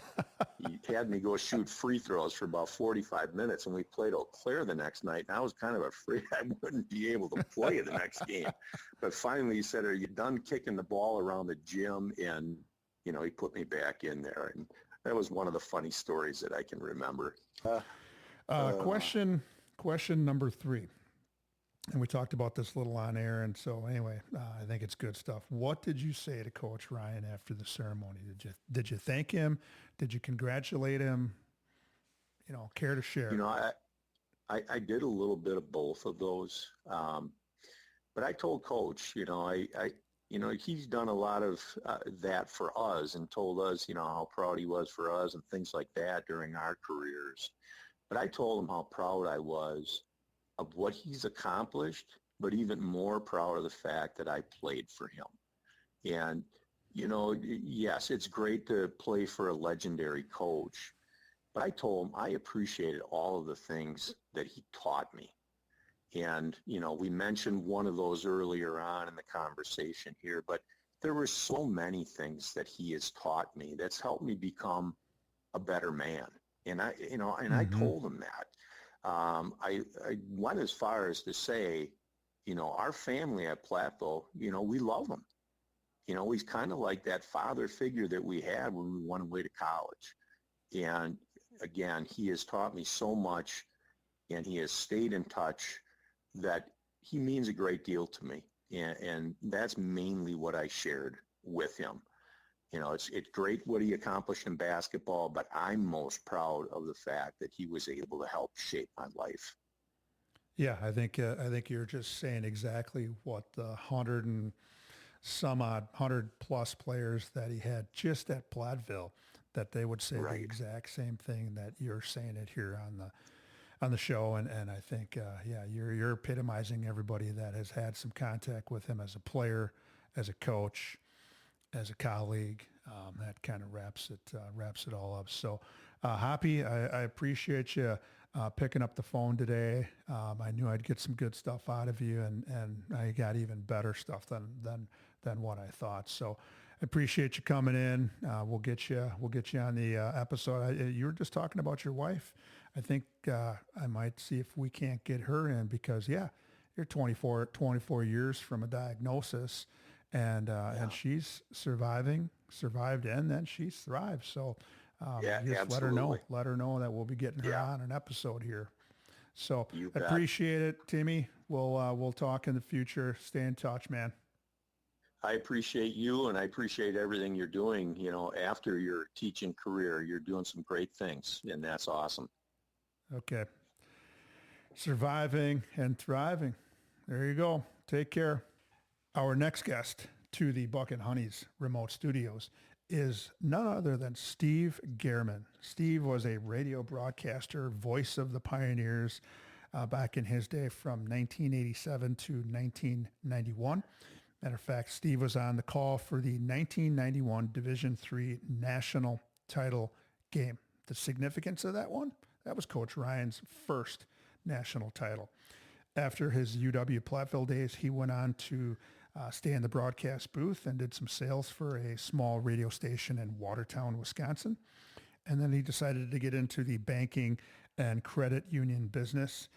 He had me go shoot free throws for about 45 minutes, and we played Eau Claire the next night. And I was kind of afraid I wouldn't be able to play the next game. But finally he said, "Are you done kicking the ball around the gym?" And, he put me back in there. And that was one of the funny stories that I can remember. Question number 3. And we talked about this a little on air. And so anyway, I think it's good stuff. What did you say to Coach Ryan after the ceremony? Did you thank him? Did you congratulate him? Care to share? I did a little bit of both of those. But I told Coach, he's done a lot of that for us, and told us, how proud he was for us and things like that during our careers. But I told him how proud I was of what he's accomplished, but even more proud of the fact that I played for him. And, yes, it's great to play for a legendary coach, but I told him I appreciated all of the things that he taught me. And, we mentioned one of those earlier on in the conversation here, but there were so many things that he has taught me that's helped me become a better man. And I told him that. I went as far as to say, our family at Platteville, we love him. He's kind of like that father figure that we had when we went away to college. And again, he has taught me so much, and he has stayed in touch, that he means a great deal to me. And that's mainly what I shared with him. It's great what he accomplished in basketball, but I'm most proud of the fact that he was able to help shape my life. Yeah, I think you're just saying exactly what the some odd 100+ players that he had just at Platteville, that they would say the Right. exact same thing that you're saying it here on the show. And I think yeah, you're epitomizing everybody that has had some contact with him as a player, as a coach, as a colleague. That kind of wraps it all up. So, Hoppy, I appreciate you picking up the phone today. I knew I'd get some good stuff out of you, and I got even better stuff than what I thought. So, I appreciate you coming in. We'll get you on the episode. You were just talking about your wife. I think I might see if we can't get her in, because yeah, you're 24 years from a diagnosis, and she's survived, and then she's thrived. So Yeah, just absolutely. let her know that we'll be getting her Yeah, on an episode here. So you I bet. appreciate it, Timmy. We'll talk in the future. Stay in touch, man. I appreciate you, and I appreciate everything you're doing. After your teaching career, you're doing some great things, and that's awesome. Okay. Surviving and thriving. There you go. Take care. Our next guest to the Buck and Honey's remote studios is none other than Steve Gehrman. Steve was a radio broadcaster, voice of the Pioneers back in his day from 1987 to 1991. Matter of fact, Steve was on the call for the 1991 Division III national title game. The significance of that one, that was Coach Ryan's first national title. After his UW Platteville days, he went on to stay in the broadcast booth and did some sales for a small radio station in Watertown, Wisconsin. And then he decided to get into the banking and credit union business,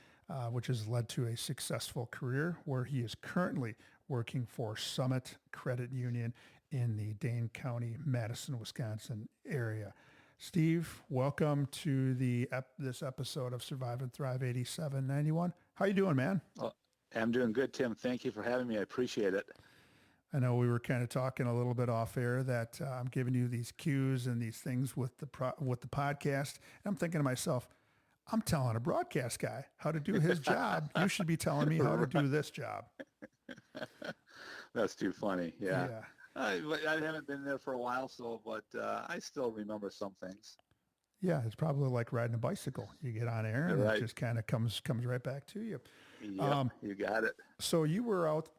which has led to a successful career where he is currently working for Summit Credit Union in the Dane County, Madison, Wisconsin area. Steve, welcome to this episode of Survive and Thrive 8791. How you doing, man? Well, I'm doing good, Tim. Thank you for having me. I appreciate it. I know we were kind of talking a little bit off air that I'm giving you these cues and these things with the podcast. And I'm thinking to myself, I'm telling a broadcast guy how to do his job. You should be telling me how to do this job. That's too funny. Yeah. Yeah. I haven't been there for a while, but I still remember some things. Yeah, it's probably like riding a bicycle. You get on air and Right. it just kind of comes right back to you. Yeah, you got it. So you were out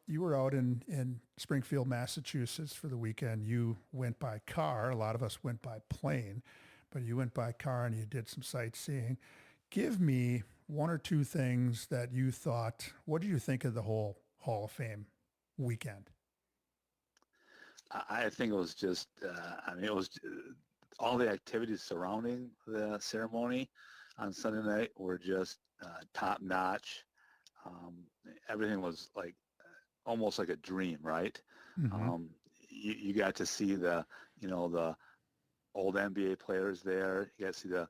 in Springfield, Massachusetts for the weekend. You went by car. A lot of us went by plane, but you went by car and you did some sightseeing. Give me one or two things that you thought. What did you think of the whole Hall of Fame weekend? I think it was just, it was all the activities surrounding the ceremony on Sunday night were just top notch. Everything was like almost like a dream, right? Mm-hmm. You got to see the old NBA players there. You got to see the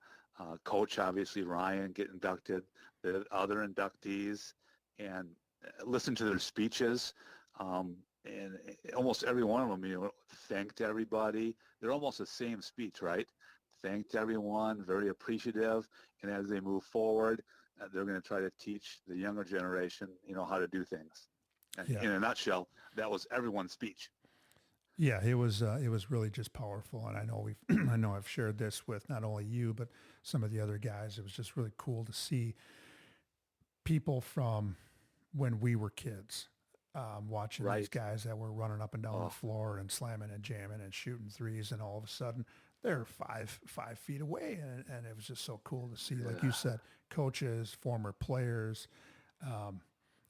coach, obviously, Ryan, get inducted, the other inductees, and listen to their speeches. And almost every one of them, thanked everybody. They're almost the same speech, right? Thanked everyone, very appreciative. And as they move forward, they're going to try to teach the younger generation, how to do things. And Yeah. in a nutshell, that was everyone's speech. Yeah, it was really just powerful, and I know I know I've shared this with not only you but some of the other guys. It was just really cool to see people from when we were kids watching these Right. guys that were running up and down the Oh, floor and slamming and jamming and shooting threes, and all of a sudden they're 5 feet away, and it was just so cool to see, like you yeah. said, coaches, former players. Um,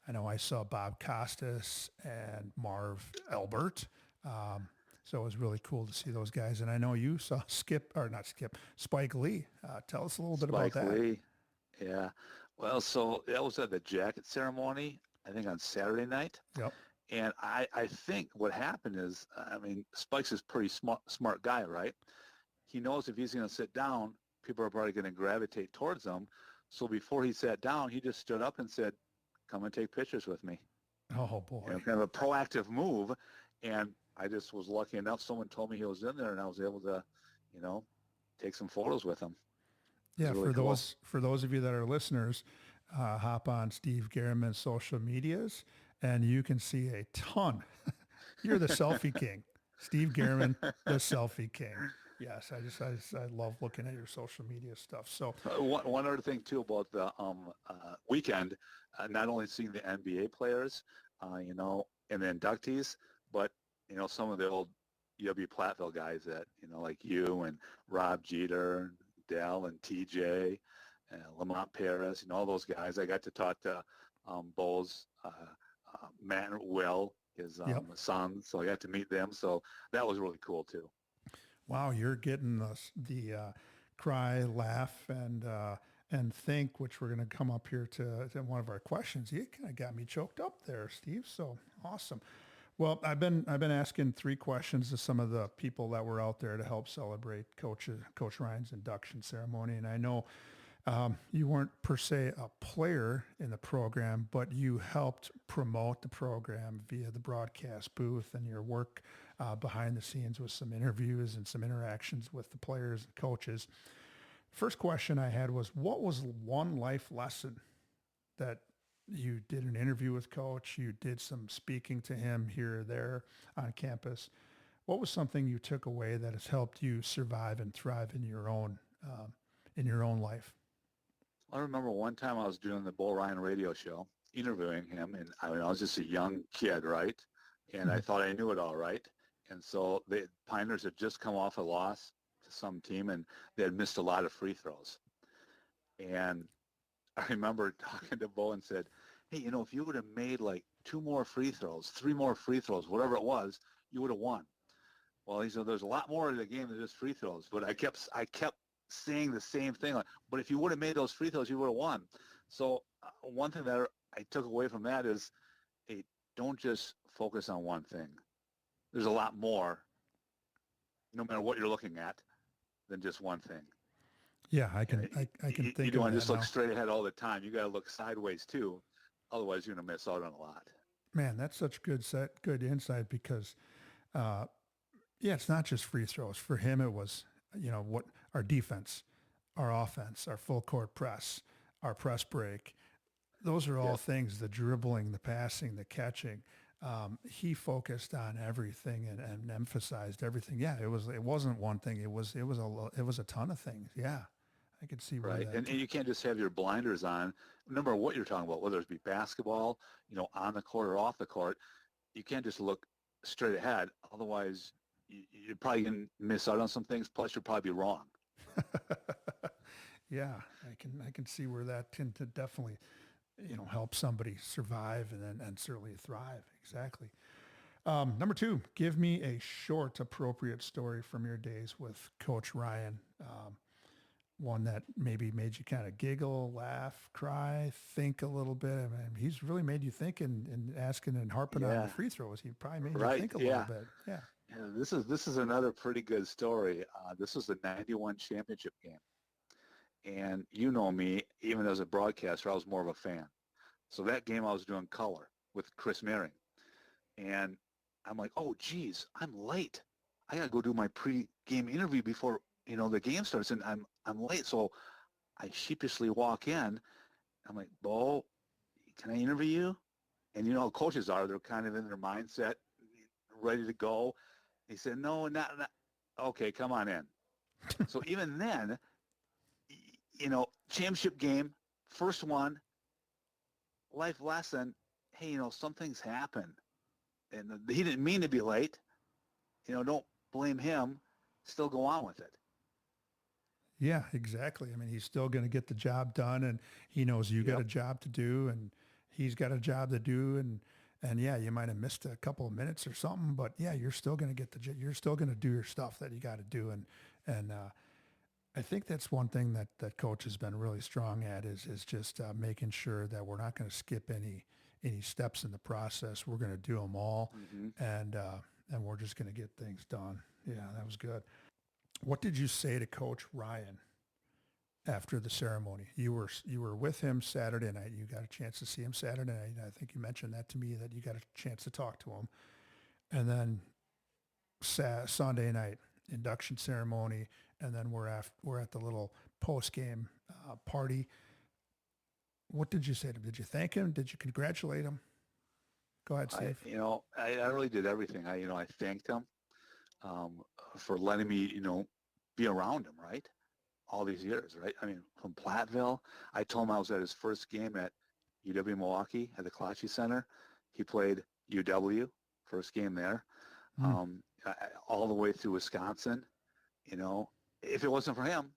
I know I saw Bob Costas and Marv Albert. So it was really cool to see those guys. And I know you saw Spike Lee. Tell us a little bit about Spike that. Lee. Yeah. Well, so that was at the jacket ceremony, I think on Saturday night. Yep. And I think what happened is, Spike's is a pretty smart guy, right? He knows if he's going to sit down, people are probably going to gravitate towards him. So before he sat down, he just stood up and said, "Come and take pictures with me." Oh boy. Kind of a proactive move. And I just was lucky enough. Someone told me he was in there, and I was able to, take some photos with him. It Yeah. was really cool. For those of you that are listeners, hop on Steve Garriman's social medias, and you can see a ton. You're the selfie king, Steve Garriman, the selfie king. Yes, I love looking at your social media stuff. So One other thing too about the weekend, not only seeing the NBA players, and the inductees, but some of the old UW Platteville guys that like you and Rob Jeter, Dell and TJ, Lamont Paris, all those guys. I got to talk to Bo's Matt and Will, his son, so I got to meet them. So that was really cool too. wow, you're getting the cry, laugh, and think, which we're going to come up here to one of our questions. You kind of got me choked up there, Steve. So awesome. Well, I've been asking 3 questions to some of the people that were out there to help celebrate Coach Ryan's induction ceremony, and I know you weren't per se a player in the program, but you helped promote the program via the broadcast booth and your work behind the scenes with some interviews and some interactions with the players and coaches. First question I had was, what was one life lesson that you did an interview with Coach, you did some speaking to him here or there on campus? What was something you took away that has helped you survive and thrive in your own life? I remember one time I was doing the Bo Ryan radio show, interviewing him, and I was just a young kid, right? And I thought I knew it all, right? And so the Pioneers had just come off a loss to some team, and they had missed a lot of free throws. And I remember talking to Bo and said, hey, if you would have made like 2 more free throws, 3 more free throws, whatever it was, you would have won. Well, he said, there's a lot more to the game than just free throws. But I kept saying the same thing. Like, but if you would have made those free throws, you would have won. So one thing that I took away from that is, hey, don't just focus on one thing. There's a lot more, no matter what you're looking at, than just one thing. Yeah, I can think you don't want to just now. look straight ahead all the time. You got to look sideways too. Otherwise, you're going to miss out on a lot. Man, that's such good insight because, it's not just free throws. For him, it was, what our defense, our offense, our full court press, our press break. Those are all things, the dribbling, the passing, the catching. He focused on everything and emphasized everything. Yeah, it wasn't one thing. It was a ton of things. Yeah, I could see where right. that. And you can't just have your blinders on. No matter what you're talking about, whether it be basketball, on the court or off the court, you can't just look straight ahead. Otherwise, you're probably going to miss out on some things. Plus, you'll probably be wrong. Yeah, I can see where that can to definitely, help somebody survive and certainly thrive. Exactly. Number 2, give me a short, appropriate story from your days with Coach Ryan. One that maybe made you kind of giggle, laugh, cry, think a little bit. I mean, he's really made you think and asking and harping on the free throws. He probably made you think a little bit. Yeah. Yeah, this is another pretty good story. This was the 91 championship game. And you know me, even as a broadcaster, I was more of a fan. So that game I was doing color with Chris Merring. And I'm like, oh, geez, I'm late. I got to go do my pre-game interview before, the game starts, and I'm late. So I sheepishly walk in. I'm like, Bo, can I interview you? And how coaches are. They're kind of in their mindset, ready to go. He said, no, not. Okay, come on in. So even then, championship game, first one, life lesson, hey, some things happen. And he didn't mean to be late. Don't blame him. Still go on with it. Yeah, exactly. I mean, he's still going to get the job done, and he knows you got a job to do, and he's got a job to do, and yeah, you might have missed a couple of minutes or something, but yeah, you're still going to you're still going to do your stuff that you got to do, and I think that's one thing that Coach has been really strong at is just making sure that we're not going to skip any steps in the process. We're going to do them all, and we're just going to get things done. Yeah, that was good. What did you say to Coach Ryan after the ceremony? You were with him Saturday night. You got a chance to see him Saturday night. I think you mentioned that to me, that you got a chance to talk to him. And then Sunday night, induction ceremony, and then we're at the little post-game party. What did you say to him? Did you thank him? Did you congratulate him? Go ahead, Steve. I really did everything. I thanked him um, for letting me, be around him, right? All these years, right? I mean, from Platteville, I told him I was at his first game at UW Milwaukee at the Clatchy Center. He played UW, first game there, all the way through Wisconsin. If it wasn't for him,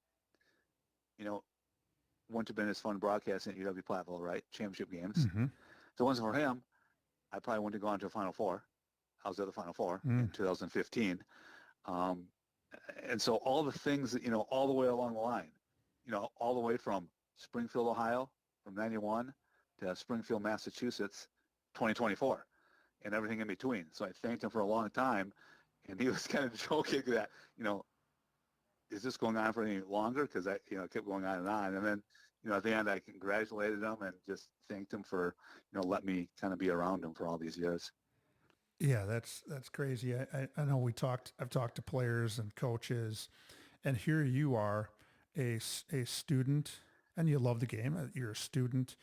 wouldn't have been as fun broadcasting at UW Platteville, right? Championship games. Mm-hmm. If it wasn't for him, I probably wouldn't have gone to a Final Four. I was at the Final Four in 2015. And so all the things that, all the way along the line, all the way from Springfield, Ohio, from 91 to Springfield, Massachusetts, 2024, and everything in between. So I thanked him for a long time, and he was kind of joking that, is this going on for any longer? Because it kept going on. And then, at the end, I congratulated him and just thanked him for, let me kind of be around him for all these years. Yeah, that's crazy. I know I've talked to players and coaches, and here you are, a student, and you love the game. You're a student.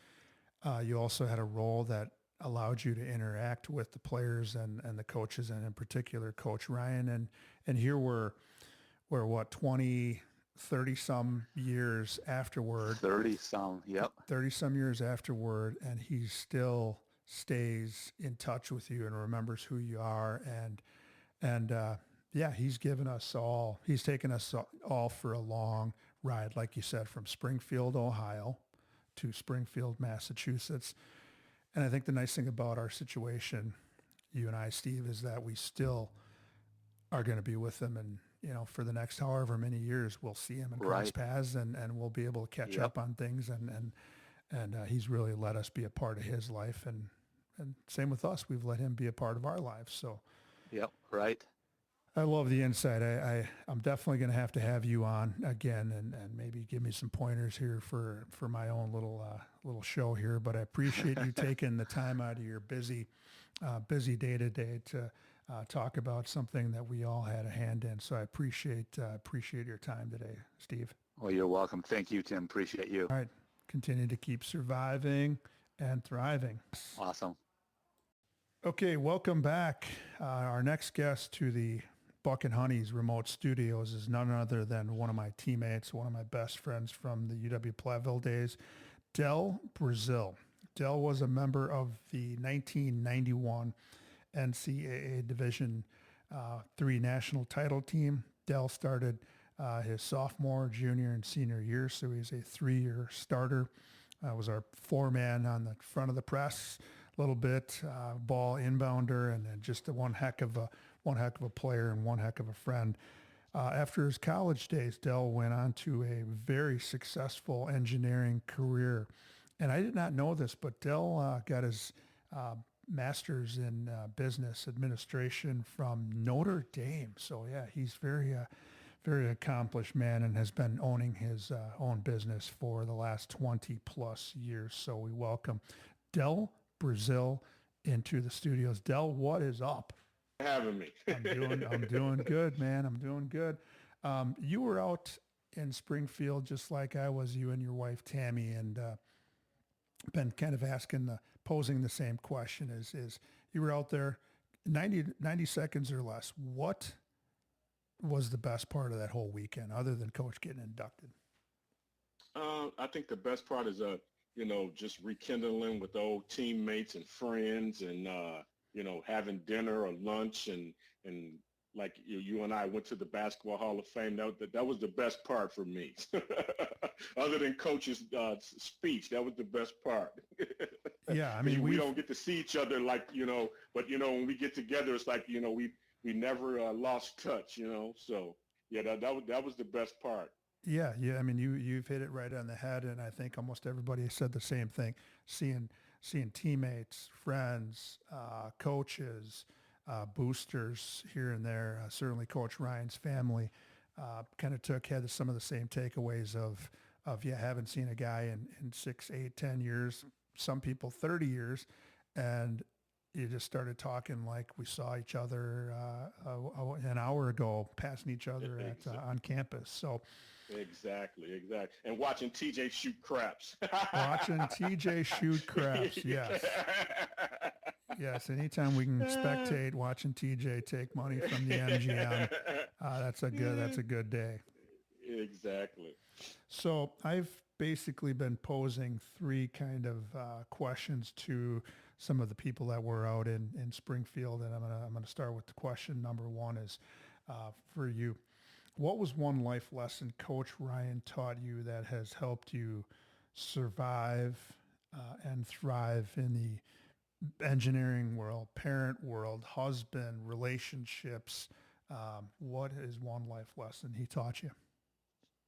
You also had a role that allowed you to interact with the players and the coaches, and in particular, Coach Ryan. And here we're what, 20, 30 some years afterward. 30 some, yep. 30 some years afterward, and he still stays in touch with you and remembers who you are. And he's taken us all for a long ride, like you said, from Springfield, Ohio to Springfield, Massachusetts. And I think the nice thing about our situation, you and I, Steve, is that we still are going to be with him, and for the next however many years, we'll see him and cross paths, and we'll be able to catch up on things. And he's really let us be a part of his life, and same with us. We've let him be a part of our lives. So, yep, right. I love the insight. I'm definitely going to have you on again, and maybe give me some pointers here for my own little show here. But I appreciate you taking the time out of your busy day to day to talk about something that we all had a hand in. So I appreciate your time today, Steve. Well, you're welcome. Thank you, Tim. Appreciate you. All right. Continue to keep surviving and thriving. Awesome. Okay, welcome back. Our next guest to the Buck and Honey's remote studios is none other than one of my teammates, one of my best friends from the UW Platteville days, Del Brazil. Del was a member of the 1991 NCAA Division III national title team. Del started his sophomore, junior, and senior year, so he's a 3-year starter. Was our four-man on the front of the press, a little bit ball inbounder, and then just one heck of a player and one heck of a friend. After his college days, Del went on to a very successful engineering career. And I did not know this, but Del got his master's in business administration from Notre Dame. So yeah, he's very accomplished man, and has been owning his own business for the last 20 plus years. So we welcome Del Brazil into the studios. Del, what is up? Having me. I'm doing good, man. I'm doing good. You were out in Springfield just like I was, you and your wife Tammy, and been kind of posing the same question is you were out there 90 seconds or less. What was the best part of that whole weekend other than Coach getting inducted? I think the best part is, just rekindling with old teammates and friends, and, having dinner or lunch, and like you and I went to the Basketball Hall of Fame. That was the best part for me. Other than Coach's speech, that was the best part. Yeah, I mean, we don't get to see each other but when we get together, it's like, we never lost touch, So yeah, that was the best part. Yeah. I mean, you've hit it right on the head, and I think almost everybody said the same thing. Seeing teammates, friends, coaches, boosters here and there. Certainly, Coach Ryan's family had some of the same takeaways of haven't seen a guy in 6, 8, 10 years. Some people 30 years, and you just started talking like we saw each other an hour ago, passing each other on campus. So Exactly. And watching TJ shoot craps. watching TJ shoot craps, yes. Yes, anytime we can spectate watching TJ take money from the MGM, that's a good day. Exactly. So I've basically been posing three kind of questions to some of the people that were out in Springfield, and I'm gonna start with the question number one is for you. What was one life lesson Coach Ryan taught you that has helped you survive and thrive in the engineering world, parent world, husband, relationships? What is one life lesson he taught you?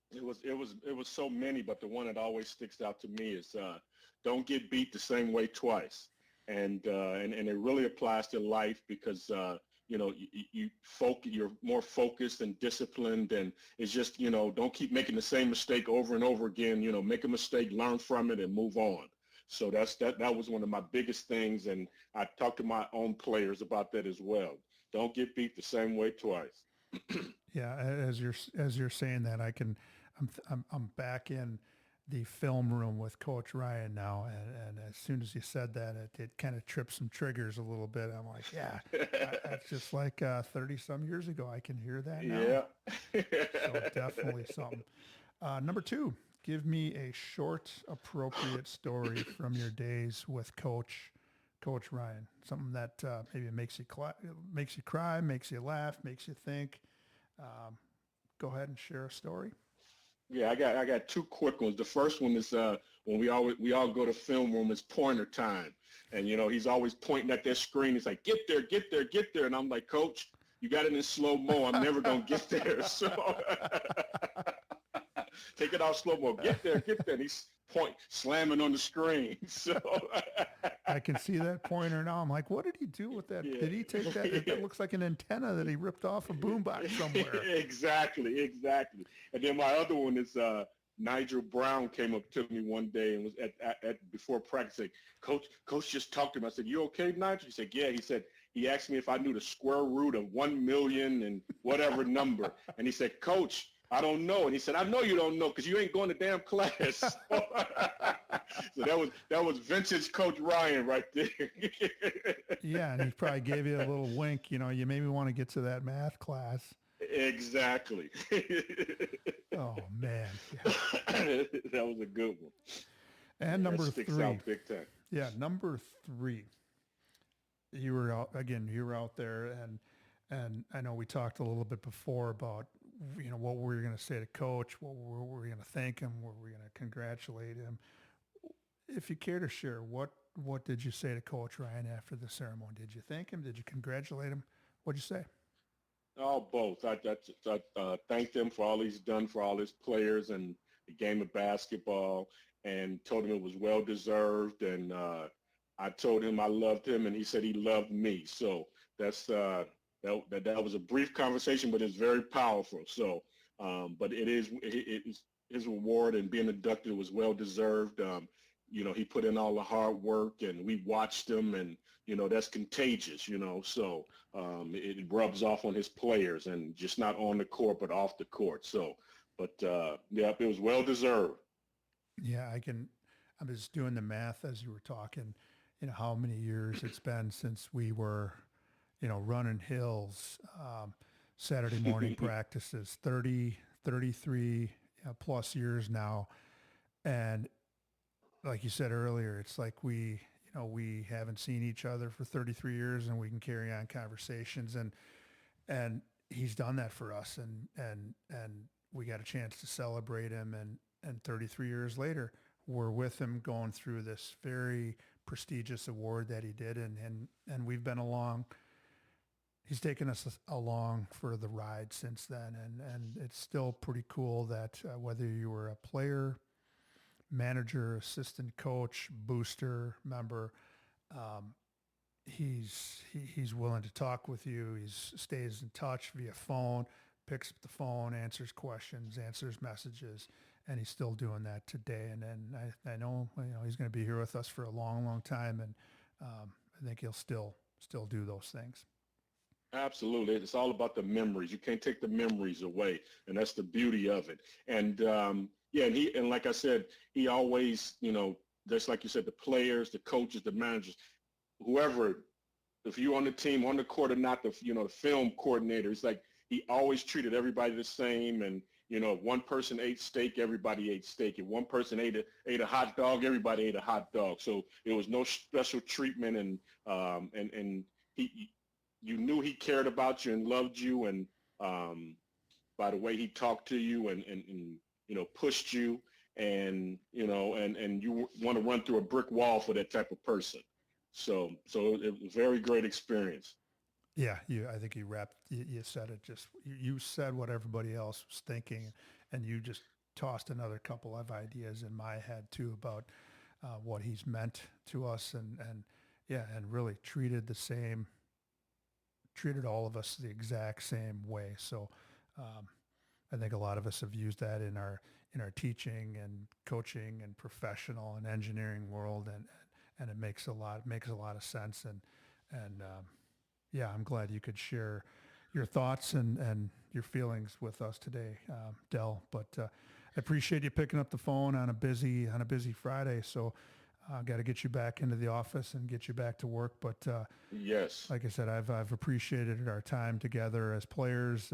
It was so many, but the one that always sticks out to me is don't get beat the same way twice, and it really applies to life because you're more focused and disciplined, and it's just don't keep making the same mistake over and over again. Make a mistake, learn from it, and move on. So that was one of my biggest things, and I talked to my own players about that as well. Don't get beat the same way twice. Yeah, as you're saying that, I'm back in the film room with Coach Ryan now, and as soon as you said that, it kind of tripped some triggers a little bit. I'm like, yeah, that's just like 30 some years ago. I can hear that now. Yeah. So definitely something. Number two, give me a short, appropriate story from your days with Coach Ryan. Something that maybe makes you cry, makes you laugh, makes you think. Go ahead and share a story. Yeah, I got two quick ones. The first one is when we all go to film room. It's pointer time, and he's always pointing at that screen. He's like, "Get there, get there, get there," and I'm like, "Coach, you got it in slow mo. I'm never gonna get there." So take it off slow mo. Get there, get there. And he's slamming on the screen. So I can see that pointer now. I'm like, what did he do with that? Yeah. Did he take that? That looks like an antenna that he ripped off a boombox somewhere. Exactly. And then my other one is Nigel Brown came up to me one day and was at before practice saying, Coach just talked to him. I said, "You okay, Nigel?" He said, "Yeah." He said, he asked me if I knew the square root of 1 million and whatever number. And he said, "Coach, I don't know." And he said, "I know you don't know because you ain't going to damn class." So that was vintage Coach Ryan right there. Yeah, and he probably gave you a little wink. You maybe want to get to that math class. Exactly. Oh man, yeah. That was a good one. And that number sticks three, out big time. Yeah, number three. You were out there, and I know we talked a little bit before about what we were going to say to Coach, what were we going to thank him, what were we going to congratulate him. If you care to share, what did you say to Coach Ryan after the ceremony? Did you thank him? Did you congratulate him? What'd you say? Oh, both. I thanked him for all he's done for all his players and the game of basketball, and told him it was well deserved. And I told him I loved him, and he said he loved me. So that's that was a brief conversation, but it's very powerful. So, but it is his reward, and being inducted was well deserved. He put in all the hard work, and we watched him, and that's contagious. So it rubs off on his players, and just not on the court but off the court. So, but yeah, it was well deserved. Yeah, I was doing the math as you were talking. How many years it's been since we were, running hills, Saturday morning practices, 30, 33 plus years now. And like you said earlier, it's like we haven't seen each other for 33 years, and we can carry on conversations, and he's done that for us, and we got a chance to celebrate him, and 33 years later, we're with him going through this very prestigious award that he did, and we've been along. He's taken us along for the ride since then, and it's still pretty cool that whether you were a player, manager, assistant coach, booster, member, he's willing to talk with you. He stays in touch via phone, picks up the phone, answers questions, answers messages, and he's still doing that today. And I know he's going to be here with us for a long, long time. And I think he'll still do those things. Absolutely. It's all about the memories. You can't take the memories away, and that's the beauty of it. And yeah, and like I said, he always, just like you said, the players, the coaches, the managers, whoever, if you're on the team, on the court or not, the film coordinator, it's like he always treated everybody the same. And if one person ate steak, everybody ate steak. If one person ate a hot dog, everybody ate a hot dog. So there was no special treatment, and he, you knew he cared about you and loved you, and by the way he talked to you and pushed you, and and you want to run through a brick wall for that type of person. So it was a very great experience. Yeah, I think you said it. Just you said what everybody else was thinking, and you just tossed another couple of ideas in my head too about what he's meant to us, and really treated all of us the exact same way. So I think a lot of us have used that in our teaching and coaching and professional and engineering world, and it makes a lot of sense. And yeah, I'm glad you could share your thoughts and your feelings with us today, Del. But I appreciate you picking up the phone on a busy Friday. So I've got to get you back into the office and get you back to work. But yes, like I said, I've appreciated our time together as players,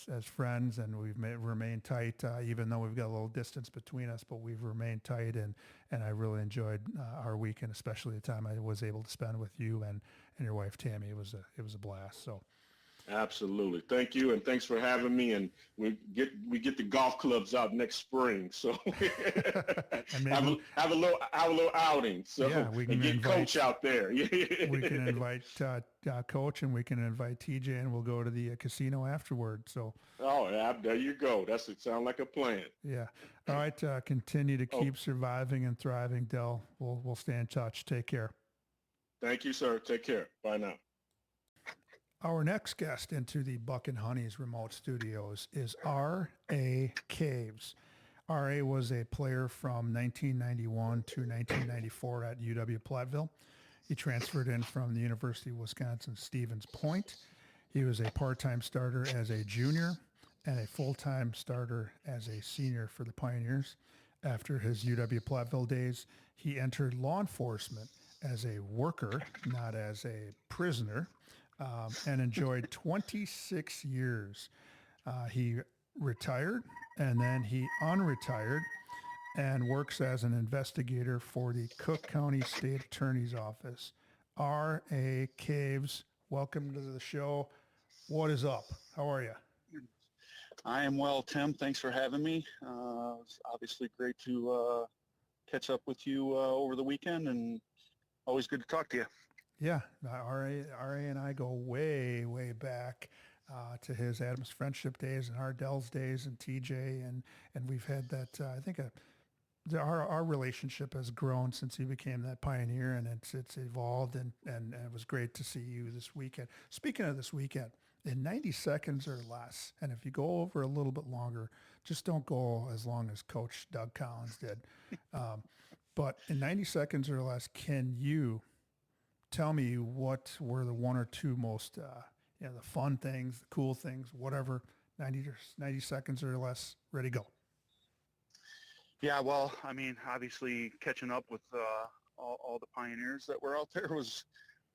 as friends, and we've remained tight, even though we've got a little distance between us. But we've remained tight, and I really enjoyed our weekend, especially the time I was able to spend with you and your wife Tammy. It was a blast. So. absolutely. Thank you, and thanks for having me. And we get the golf clubs out next spring, so have a little outing. So yeah, we can get Coach out there. We can invite Coach, and we can invite TJ, and we'll go to the casino afterward. So. Oh, there you go. It sounds like a plan. Yeah. All right. Continue to keep surviving and thriving, Del. We'll stay in touch. Take care. Thank you, sir. Take care. Bye now. Our next guest into the Buck and Honey's remote studios is R.A. Caves. R.A. was a player from 1991 to 1994 at UW-Platteville. He transferred in from the University of Wisconsin-Stevens Point. He was a part-time starter as a junior and a full-time starter as a senior for the Pioneers. After his UW-Platteville days, he entered law enforcement as a worker, not as a prisoner, and enjoyed 26 years. He retired, and then he unretired and works as an investigator for the Cook County State Attorney's Office. R.A. Caves, welcome to the show. What is up? How are you? I am well, Tim. Thanks for having me. It's obviously great to catch up with you over the weekend, and always good to talk to you. Yeah, R.A. and I go way, way back to his Adams Friendship days and Ardell's days and TJ, and we've had that. I think our relationship has grown since he became that Pioneer, and it's evolved, and it was great to see you this weekend. Speaking of this weekend, in 90 seconds or less, and if you go over a little bit longer, just don't go as long as Coach Doug Collins did. But in 90 seconds or less, can you tell me what were the one or two most, the fun things, the cool things, whatever, 90 seconds or less, ready, go. Yeah, well, I mean, obviously catching up with all the Pioneers that were out there was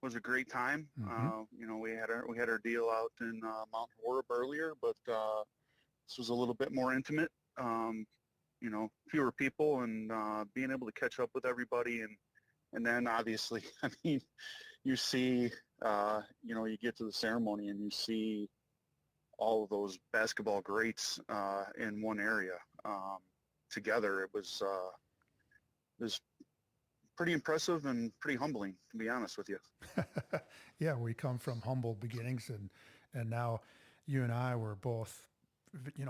a great time. Mm-hmm. We had our deal out in Mount Horeb earlier, but this was a little bit more intimate. Fewer people, and being able to catch up with everybody, and then obviously, I mean, you see, you get to the ceremony and you see all of those basketball greats in one area together. It was pretty impressive and pretty humbling, to be honest with you. Yeah, we come from humble beginnings, and now you and I were both,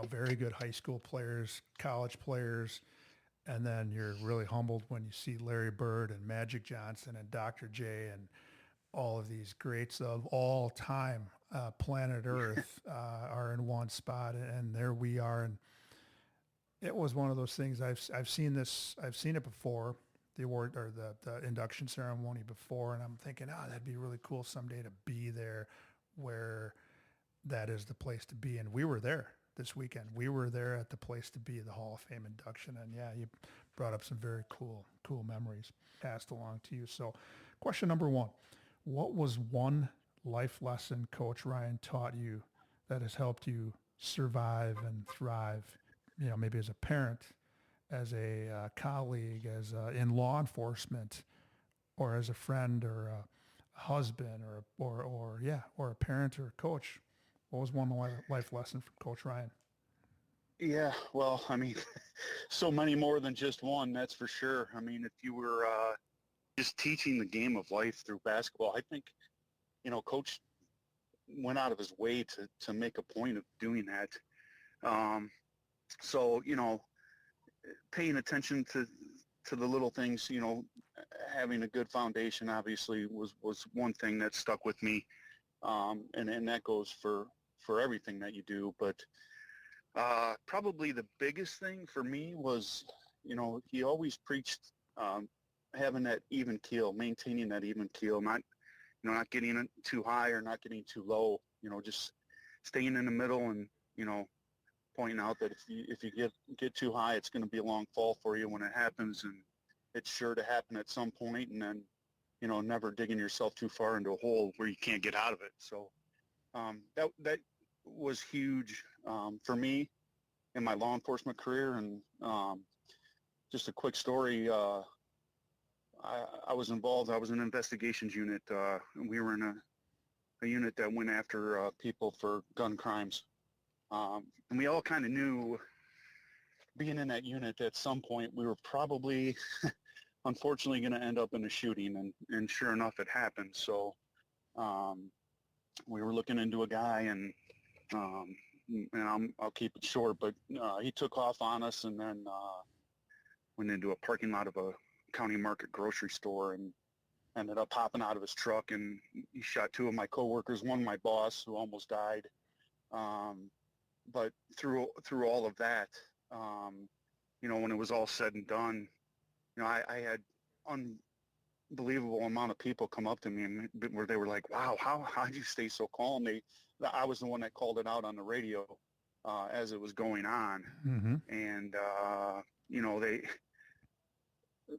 very good high school players, college players, and then you're really humbled when you see Larry Bird and Magic Johnson and Dr. J and all of these greats of all time, planet Earth, are in one spot, and there we are. And it was one of those things. I've seen it before, the award or the induction ceremony before, and I'm thinking, oh, that'd be really cool someday to be there where that is the place to be. And we were there this weekend. We were there at the place to be, the Hall of Fame induction. And yeah, you brought up some very cool memories passed along to you. So question number one, what was one life lesson Coach Ryan taught you that has helped you survive and thrive, maybe as a parent, as a colleague, as in law enforcement, or as a friend or a husband or a parent or a coach? What was one life lesson from Coach Ryan? Yeah, well, I mean, so many more than just one, that's for sure. I mean, if you were just teaching the game of life through basketball, I think, Coach went out of his way to make a point of doing that. So, paying attention to the little things, having a good foundation obviously was one thing that stuck with me. And that goes for everything that you do. But probably the biggest thing for me was, he always preached having that even keel, maintaining that even keel, not getting too high or not getting too low, just staying in the middle and, pointing out that if you get too high, it's going to be a long fall for you when it happens, and it's sure to happen at some point, and then, never digging yourself too far into a hole where you can't get out of it. So that was huge for me in my law enforcement career. And just a quick story, I was involved. I was in an investigations unit. And we were in a unit that went after people for gun crimes. And we all kind of knew, being in that unit, at some point we were probably, unfortunately, going to end up in a shooting. And sure enough, it happened. So we were looking into a guy, and I'll keep it short, but he took off on us, and then went into a parking lot of a county market grocery store and ended up hopping out of his truck, and he shot two of my coworkers, one my boss, who almost died. But through all of that, when it was all said and done, I had unbelievable amount of people come up to me and where they were like, wow, how did you stay so calm? I was the one that called it out on the radio as it was going on. Mm-hmm. And, they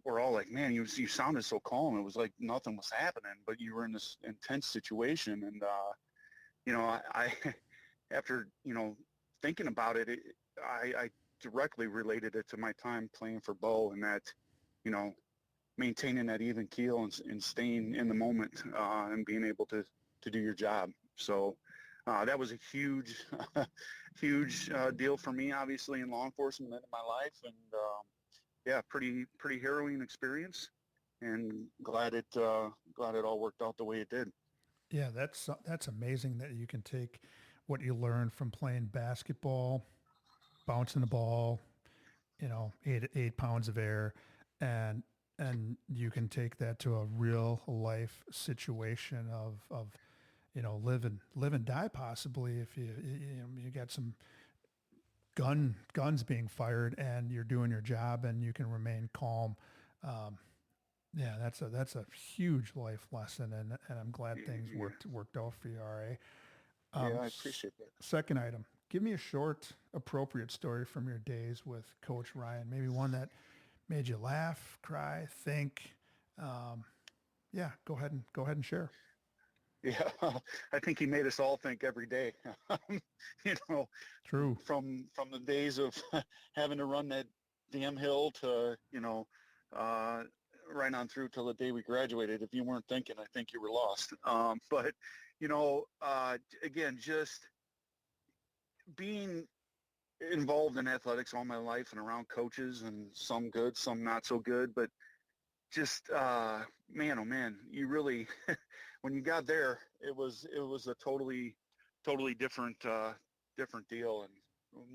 were all like, man, you sounded so calm. It was like nothing was happening, but you were in this intense situation. And, I after, thinking about it, I directly related it to my time playing for Bo, and that, maintaining that even keel and staying in the moment and being able to do your job. So that was a huge, huge deal for me, obviously, in law enforcement and in my life. And yeah, pretty harrowing experience, and glad it all worked out the way it did. Yeah, that's amazing that you can take what you learned from playing basketball, bouncing the ball, 8 pounds of air, and you can take that to a real life situation of live and die, possibly, if you got some guns being fired and you're doing your job and you can remain calm. Yeah, that's a huge life lesson, and I'm glad things worked out for you, RA. Yeah, I appreciate that. Second item, give me a short, appropriate story from your days with Coach Ryan. Maybe one that made you laugh, cry, think. Yeah, go ahead and share. Yeah, I think he made us all think every day. True. From the days of having to run that damn hill to, right on through till the day we graduated. If you weren't thinking, I think you were lost. But, again, just being involved in athletics all my life and around coaches, and some good, some not so good, but just, man, oh man, you really, when you got there, it was a totally different deal. And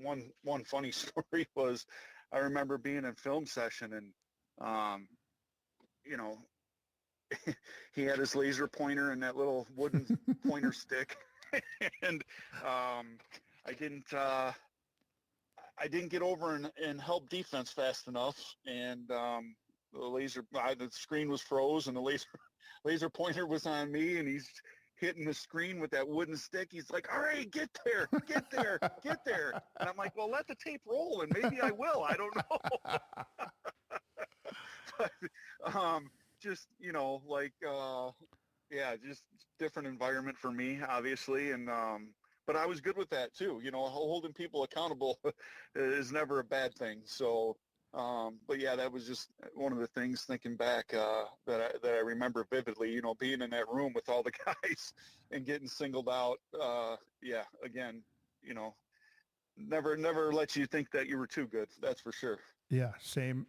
one funny story was, I remember being in film session, and, he had his laser pointer and that little wooden pointer stick. And I didn't get over and help defense fast enough. And the screen was froze and the laser pointer was on me, and he's hitting the screen with that wooden stick. He's like, all right, get there, get there, get there. And I'm like, well, let the tape roll and maybe I will. I don't know. But just, just different environment for me, obviously. And, but I was good with that too. Holding people accountable is never a bad thing. So, but yeah, that was just one of the things thinking back that I remember vividly, being in that room with all the guys and getting singled out. Again, never let you think that you were too good. That's for sure. Yeah, same,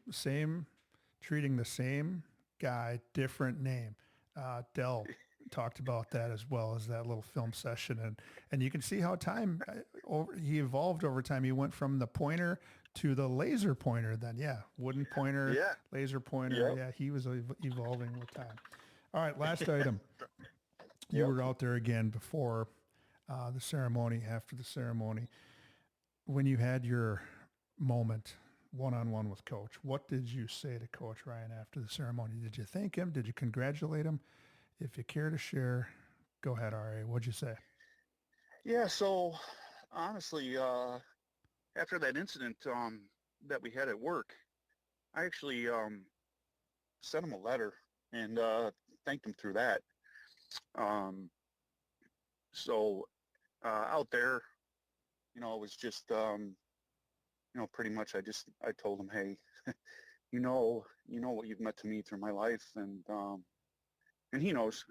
treating the same guy, different name. Dell talked about that as well as that little film session. And you can see how he evolved over time. He went from the pointer to the laser pointer then. Yeah. Wooden pointer, laser pointer. Yep. Yeah. He was evolving with time. All right. Last item. You were out there again before the ceremony, after the ceremony. When you had your moment one-on-one with Coach, what did you say to Coach Ryan after the ceremony? Did you thank him? Did you congratulate him? If you care to share, go ahead, R.A. What'd you say? Yeah, so honestly, after that incident that we had at work, I actually sent him a letter and thanked him through that. Out there, it was just, pretty much I told him, hey, you know what you've meant to me through my life, and he knows.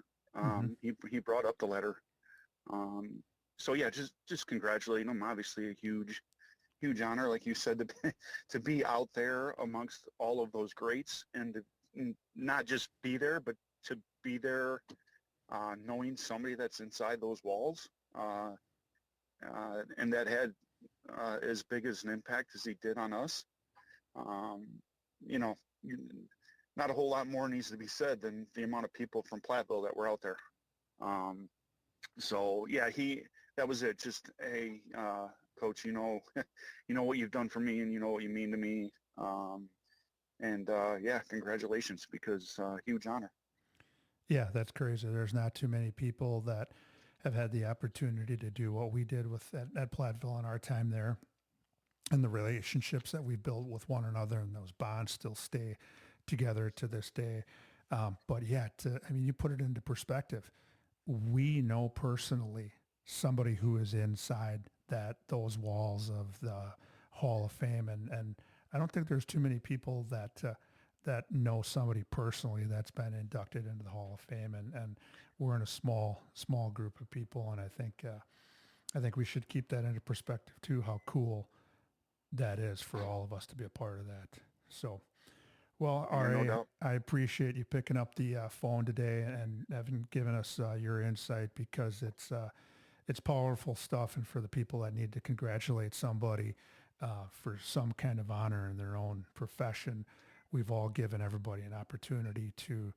He brought up the letter. So yeah, just congratulating him. Obviously a huge honor, like you said, to be out there amongst all of those greats, and to not just be there, but to be there knowing somebody that's inside those walls, and that had as big as an impact as he did on us. Not a whole lot more needs to be said than the amount of people from Platteville that were out there. So yeah, that was it. Just Coach, you know what you've done for me, and you know what you mean to me. Congratulations, because huge honor. Yeah, that's crazy. There's not too many people that have had the opportunity to do what we did at Platteville in our time there, and the relationships that we built with one another, and those bonds still stay together to this day. But yeah, you put it into perspective. We know personally somebody who is inside those walls of the Hall of Fame, and I don't think there's too many people that know somebody personally that's been inducted into the Hall of Fame, and we're in a small group of people, and I think we should keep that into perspective too, how cool that is for all of us to be a part of that. So, well, R.A., no doubt. I appreciate you picking up the phone today and having given us your insight, because it's powerful stuff, and for the people that need to congratulate somebody for some kind of honor in their own profession, we've all given everybody an opportunity to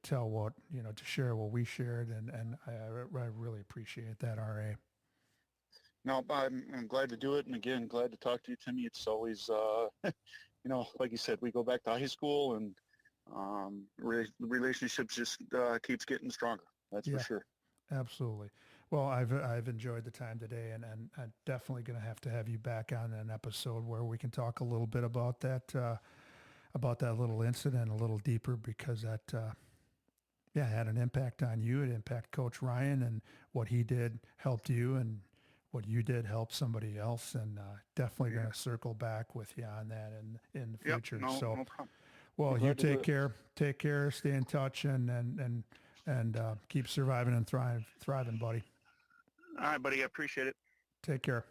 tell to share what we shared, and I really appreciate that, R.A. No, I'm glad to do it, and again, glad to talk to you, Timmy. It's always, like you said, we go back to high school, and relationships just keeps getting stronger. That's for sure. Absolutely. Well, I've enjoyed the time today, and I'm definitely going to have you back on an episode where we can talk a little bit about that little incident a little deeper, because that had an impact on you. It impacted Coach Ryan, and what he did helped you, and what you did helped somebody else, and definitely going to circle back with you on that in the future. No problem. Well, you take care, stay in touch, and keep surviving and thriving, buddy. All right, buddy. I appreciate it. Take care.